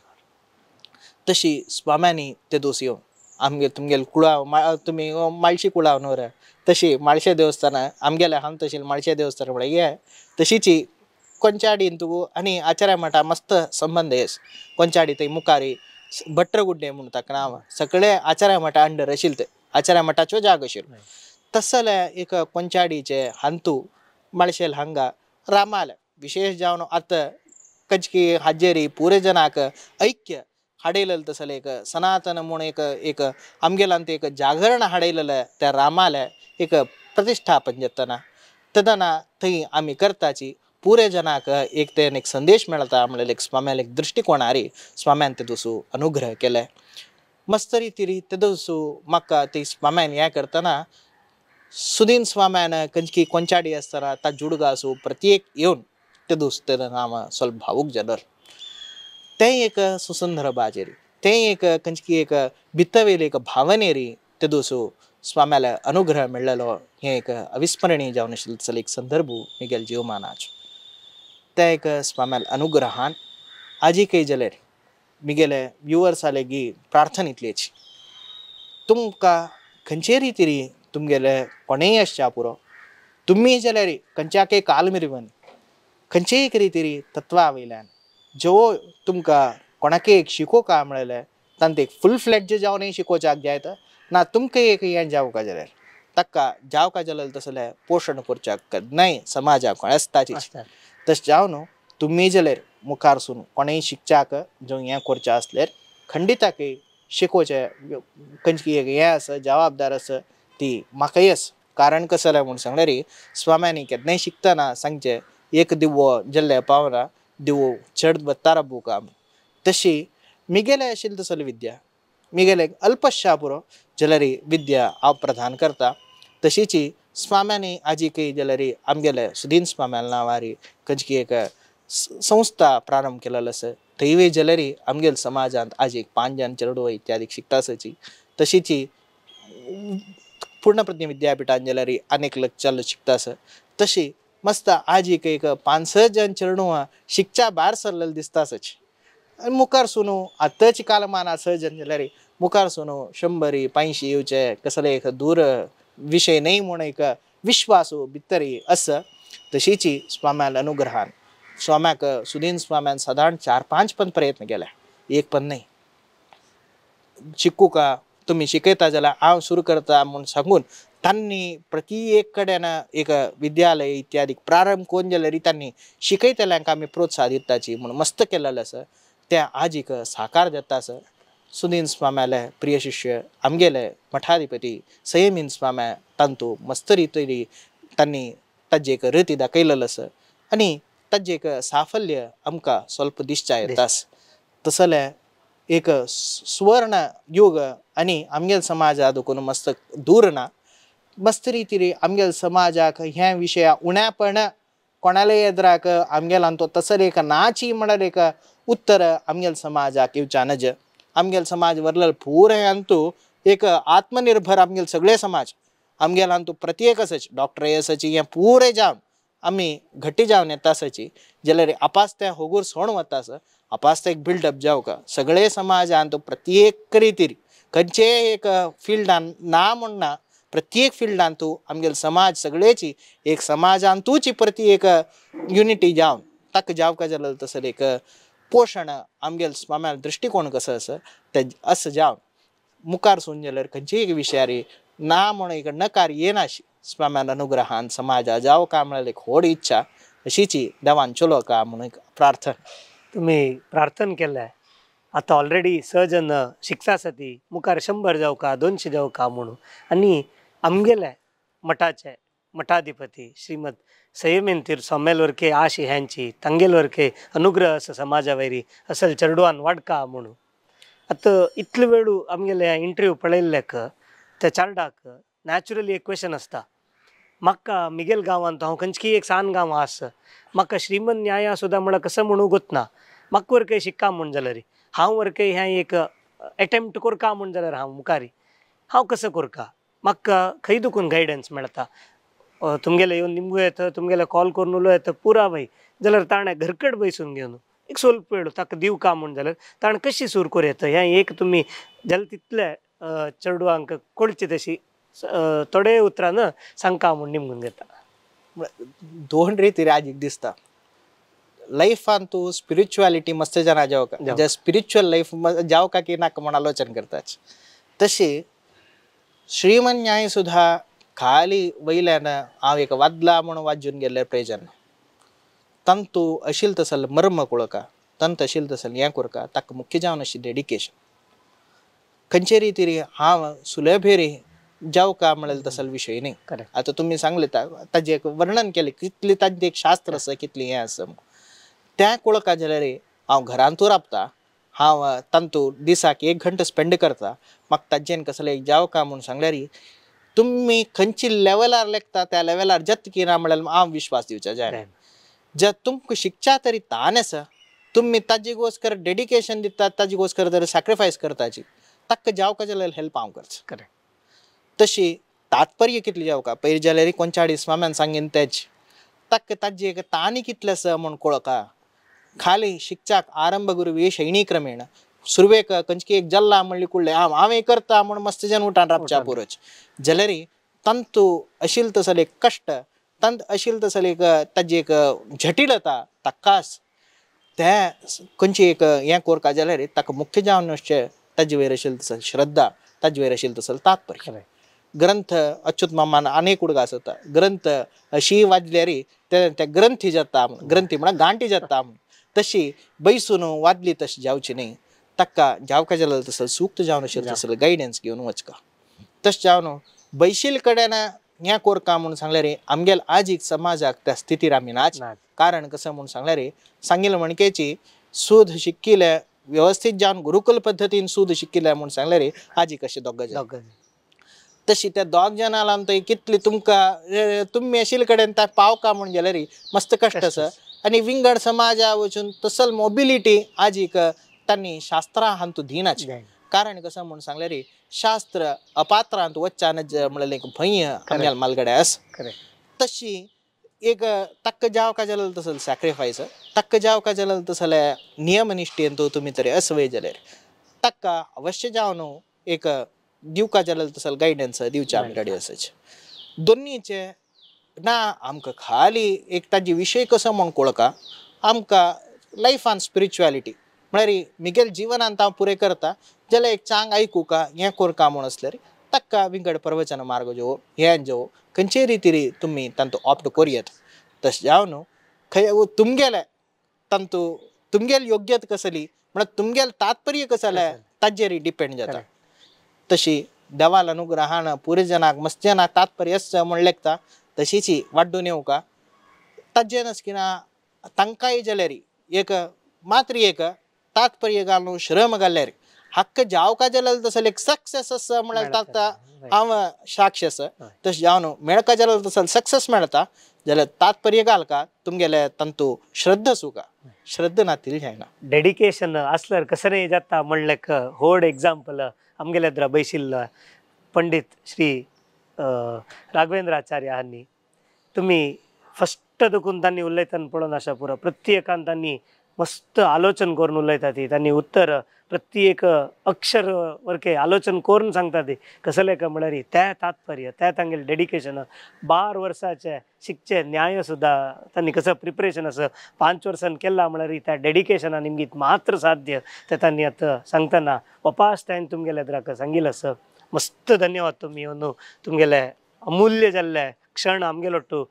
तशी स्वाम्यांनी ते दोस येवन आमगे तुमगेले कुळाव तुमी माळशी कुळाव न्हू रे तशी माळशे देवस्थाना आमगेले हांव तशी माळशे देवस्थाना म्हळ्यार ये तशीची कोणच्याडीन तूं आनी आचार्य मठा मस्त संबंध येस कोणच्याडी थंय मुखारी भट्टरगुड्डे म्हणून ताका नांव सगळे आचार्य मठा अंडर आशिल्ले ते आचार्य मठाच्यो जाग आशिल्लो तसले एक कोणच्याडीचे हांतू माळशेल हांगा रामाल विशेष जावन आतां कंचकी हाजेरी पुरे जनाक ऐक्य हाडयलेलें तसलें एक सनातन म्हूण एक आमगेलांत एक जागरण हाडयलेलें त्या रामाले एक प्रतिश्ठापन जातना तेदना थंय आमी करताची पुरे जनाक एक तेन एक संदेश मेळटा म्हणल्यार एक स्वाम्याल एक दृश्टिकोणारी स्वाम्यान ते दोसू अनुग्रह केले मस्त रितीरी ते दोसू म्हाका ते स्वाम्यान हें करतना सुदीन स्वाम्यान खंयची कोणच्याडी आसतना ता जुडगा आसूं प्रत्येक येवन ते दोस तेन्ना हांव ಸ್ವಲ್ಪ भावूक जालोर तें एक सुसुंदर बाजेरी तें एक खंयची एक भितरवेली एक भावनेरी ते दोसू स्वाम्याला अनुग्रह मेळ्ळेलो हें एक अविस्मरणीय जावन आशिल्लो तसलो एक संदर्भ म्हगेल्या जिवमानाचो त्या एक स्वाम्याल अनुग्रहान आजीकय जाल्यार म्हगेले व्युअर्सा लेगीत प्रार्थना इतलीची तुमकां खंयचे रितीरी तुमगेले कोणेय आसच्या पुरो तुमी जाल्यार खंयच्याकय काल मेरेन खंयचे एक रितीरी तत्वा वयल्यान जो तुमकां कोणाकय एक शिकोवका मेळ्ळेले तांत एक फूल फ्लॅज जावनय शिकोवच्याक जायत ना तुमकां एक हें जावका जाल्यार ताका जावका जाल्यार तसलें पोशण करच्याक न्हय समाजाक आसताची तशें जावन तुमी जाल्यार मुखार सून कोणेय शिकच्याक जो हें करचें आसल्यार खंडिताकय शिकोवचें खंयची एक हें आसा जबाबदार आसा ती म्हाकाय आसा कारण कसो जालें म्हूण सांगल्यार स्वाम्यांनी केन्नाय शिकतना सांगचें एक दिवो जाल्ले पावना दिवो चड बत्तार बुका तशी म्हगेले आशिल्ली तसली विद्या म्हगेले अल्पशा पुरो जाल्यार विद्या हांव प्रदान करता तशीच स्वाम्यांनी आजीकय जाल्यार आमगेले सुदीन स्वाम्याल नांवार खंयची एक संस्था प्रारंभ केलेलो आसा थंय जाल्यार आमगेल्या समाजांत आज एक 5 जाण चेडूं इत्यादी शिकता आसाची तशीच पूर्ण प्रज्ञ विद्यापीठांत जाल्यार अनेक चल शिकता आसा तशी मस्त आज एक 5-6 जाण चेडूं शिकच्या भायर सरलेले दिसता आसाची आणि मुखार सुनू आताची कालमान सर्जन जाल्यार मुखार सुनू 100-50 येवचे कसले एक दूर विषय नाही म्हणून एक विश्वासू भितरी असं तशीची स्वाम्याल अनुग्रहान स्वाम्याक सुदीन स्वाम्यान साधारण 4-5 पण प्रयत्न केला एक पण नाही शिकू का तुम्ही शिकयता जाल्यार हांव सुरू करता म्हणून सांगून त्यांनी प्रति एक कडेन एक विद्यालय इत्यादी प्रारंभ कोण जाल्यार त्यांनी शिकयतल्यांक आमी प्रोत्साह दिताची म्हणून मस्त केलेलें आसा ते आज एक साकार जाता आसा सुदीन स्वाम्याले प्रिय शिष्य आमगेले मठाधिपती संयमीन स्वाम्या तांतू मस्त रितीन त्यांनी ताजे एक रीती दाखयलेलो आसा आनी ताजे एक साफल्य आमकां स्वल्प दिश्चा येता तसले एक सुवर्ण युग आनी आमगेल समाजा देखून मस्त दूर ना मस्त रितीन आमगेल समाजाक ह्या विशया उण्यापण कोणाले एदराक आमगेल तो तसर एक नाची म्हणल्यार एक उत्तर आमगेल समाजाक येवच्या नज आमगेल समाज वरल पुरे अंतू एक आत्मनिर्भर आमगेल सगळे समाज आमगेल अंतू प्रत्येक असच डॉक्टर एसाची हे पुरे जावन आमी घट्टी जावन येता आसाची जाल्यार आपासत्या होगूर सोण वता आसा आपासता एक बिल्डअप जावका सगळे समाज तो प्रत्येक रितीन खंयचे एक फिल्डान ना म्हणना प्रत्येक फिल्डान तू आमगेल समाज सगळेची एक समाजांतूची प्रति एक युनिटी जावन ताका जावका जाल्यार तसर एक पोषण आमगेल स्वाम्या दृष्टिकोन कसो आसा ते असं जावन मुखार सुन जाल्यार खंयचे एक विशयारी ना म्हणून एक नकार येनाशी स्वाम्यान अनुग्रहान समाजा जाव का म्हळ्यार एक व्हड इच्छा अशीची देवान चलो का म्हणून एक प्रार्थना तुम्ही प्रार्थना केल्या आता ऑलरेडी सहजन शिकता सती मुखार 100 जाऊ का 200 जाऊ का म्हणून आणि आमगेले मठाचे मठाधिपती श्रीमद संयमीन तीर स्वामेलवरके आशी ह्यांची तांगेलवरके अनुग्रह असं समाजावैरी असल चरडवान वाडका म्हणून आता इतले वेळू आमगेले इंटरव्यू पळयल्ल्याक त्या चार्डाक नॅचरली एक क्वेश्चन असता म्हाका मिगेल गांवांत हांव खंयची एक सान गांव आस म्हाका श्रीमद न्याया सुद्धा म्हणून कसं म्हणू गोतना म्हाका वर काही शिक्का म्हण जाल्यार हांव वर काही ह्या एक अटेम्प्ट करका म्हण जाल्यार हांव मुखारी हांव कसं करका म्हाका खंय दुखून गायडन्स मेळटा तुमगेले येवन निमगू येता तुमगेले कॉल करून उलो येता पुरा बाई जाल्यार ताणें घरकड बसून घेवन एक स्वल्प वेळ ताका दिव का म्हण जाल्यार ताणें कशी सूर करूं येता हें एक तुमी जाल्यार तितले चेडवांक कळची तशी थोडे उतरान सांगता म्हूण निमगून घेता दोन रितीन आज एक दिसता लायफान तू स्पिरिच्युअलिटी मस्त जना जावका जे स्पिरिच्युअल लायफ जावका की नाका म्हूण आलोचन करताच तशी श्रीमन न्याय सुद्धा खाली वयल्यान हांव एक वादला म्हणून वाजून गेल्ले प्रयोजन तंतू अशील तसल मर्म कळका तंत अशील तसल हें करका ताका मुख्य जावन अशी डेडिकेशन खंयचे रितीन हांव सुलभेरी जावका म्हळ्यार तसल विशय न्ही आता तुम्ही सांगले ताजें एक वर्णन केलें कितली ताजें एक शास्त्र आसा कितली हें आसा त्या कळका जाल्यार हांव घरांतू राबता हांव तांतू दिसाक 1 घंटो स्पेंड करता म्हाका ताजेन कसलें एक जावका म्हूण सांगल्यार तुम्ही खंयची लेवलार लेखता त्या लेवलार जत की ना म्हळ्यार हांव विश्वास दिवचा जाय जे तुमकां शिकच्या तरी तान आसा तुम्ही ताजे घोस्कर डेडिकेशन दितात ताजे घोस्कर जर सॅक्रिफायस करताची ताका जावका जाल्यार हेल्प हांव करता तशी तात्पर्य कितली जावका पयर जाल्यार कोणचाडी स्वाम्यान सांगीन तेच ताका ताजी एक ताणी कितले आसा म्हूण कळका खाली शिक्षाक आरंभ गुरुवी शैणी क्रमेण सुरवेक खंयची एक जल्ला म्हणली कुडले हांवें करता म्हूण मस्त जन उठान राबच्या पुरोच जाल्यार तंतू अशील तसल एक कश्ट तंत अशील तसल एक ताजी एक जटिलता ताकाच ते खंयची एक हें करता जाल्यार ताका मुख्य जावन अशें ताजे वयर आशिल्ली तसल श्रद्धा ताजे वयर आशिल्ली तसल तात्पर्य ग्रंथ अच्युत मामान अनेक उडगा आसता ग्रंथ अशी वाजल्यार ते ग्रंथी जाता ग्रंथी म्हळ्यार गांठी जाता तशी बैसून वाजली तशी जावची न्ही ताका जावका जाल्यार तसं सूक्त जावन आशिल्लें तसं गायडन्स घेवन वचका तशें जावन बैशील कडेन हें करका म्हूण सांगल्यार आमगेल आज एक समाजाक त्या स्थितीर आमी नाच कारण कसं म्हूण सांगल्यार सांगिल्ले म्हणकेची सूद शिकिल्ले व्यवस्थीत जावन गुरुकुल पद्दतीन सूद शिकिल्ले म्हूण सांगल्यार आज कशें दोग तशी त्या दोग जाणां लागून कितली तुमकां तुमी आशिल्ले कडेन त्या पावका म्हूण जाल्यार मस्त कश्ट आसा आनी विंगड समाजा वचून तसल मोबिलिटी आज एक तांणी शास्त्रां हातूंत दिनाची कारण कसं म्हूण सांगल्यार शास्त्र अपात्रांत वच्चान म्हळ्यार एक भंय आमगेल मालगड्या आसा तशी एक तक्क जाव का जल तसल सॅक्रिफायस तक्क जाव का जल तसल नियमनिष्ठे अंतो तुम्ही तरी असवय जलेर तक्का अवश्य जाव नो एक दिव का जल तसल गायडन्स दिवचे आम्ही रेडी असच दोन्हीचे ना आमकां खाली एक ताजी विशय कसो म्हण कळका आमकां लायफ ऑन स्पिरिच्युअलिटी म्हळ्यार मिगेल जिवनांत हांव पुरे करता जाल्यार एक चांग आयकू का हें कोरका म्हण असल्यार तक्का विंगड प्रवचन मार्ग जो हें जो खंयचे रितीरी तुमी तांतू ऑप्ट कोरयेत तशें जाव न्हू खंय तुमगेले तांतू तुमगेल योग्यता कसली म्हळ्यार तुमगेल तात्पर्य कसलें ताजेर डिपेंड जाता तशी देवाल अनुग्रहान पुरे जनाक मस्त जनाक तात्पर्य आसता म्हण लेखता तशीची वाडून येवं का ताजेनच किना तांकांय जाल्यार एक मात्र एक तात्पर्य घालून श्रम घाल्यार हक्क जाव का जाल्यार तसं एक सक्सेस आसा म्हळ्यार ताका हांव साक्ष आसा तशें जावन मेळका जाल्यार तसं सक्सेस मेळटा जाल्यार तात्पर्य घाल का तुमगेले तांतू श्रद्धा सुका श्रद्धा नातील जायना डेडिकेशन असल्यार कसं नाही जाता म्हणलें होड एग्जाम्पल आमगेले द्रा बैशिल्लो पंडित श्री राघवेंद्राचार्य हांनी तुम्ही फस्ट देखून तांणी उलयतना पळोवन आसा पुरो प्रत्येकान तांणी मस्त आलोचन करून उलयता ती तांणी उत्तर प्रत्येक अक्षर वरके आलोचन करून सांगता ती कसले का म्हळ्यार त्या तात्पर्य त्या तांगेले डेडिकेशन 12 वर्साचे शिकचे न्याय सुद्धा तांणी कसं प्रिपरेशन असं 5 वर्सान केला म्हळ्यार त्या डेडिकेशनान निमगीत मात्र साध्य ते तांणी आतां सांगतना वपास टायम तुमगेले द्राक सांगिल्लो आसा मस्त धन्यवाद तुम्ही येवन तुमगेले अमूल्य जाल्ले क्षण आमगेलो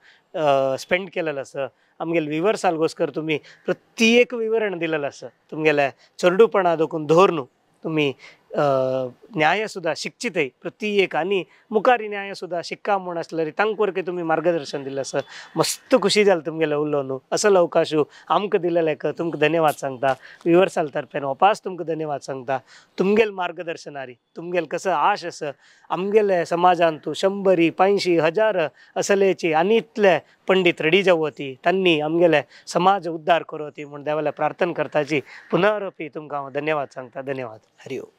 स्पेंड केलेलो आसा आमगेले विवर्सालगोस्कर तुम्ही प्रत्येक विवरण दिलेलं आसा तुमगेले चरडूपणा देखून धोरण तुम्ही न्याय सुद्धा शिकचितय प्रत्येक आनी मुखारी न्याय सुद्धा शिक्का म्हण आसल्यार तांकां वरके तुम्ही मार्गदर्शन दिलें आसा मस्त खुशी जाली तुमगेले उलोवन असलो अवकाश आमकां दिलेले तुमकां धन्यवाद सांगता विवर्साल तर्फेन वपास तुमकां धन्यवाद सांगता तुमगेले मार्गदर्शनारी तुमगेले कसं आश आसा आमगेले समाजान तूं 100, 50, 1000 असलेची आनी इतले पंडित रेडी जावती तांणी आमगेले समाज उद्धार करवती म्हण देवाला प्रार्थना करताची पुनरपी तुमकां हांव धन्यवाद सांगता धन्यवाद हरि ओम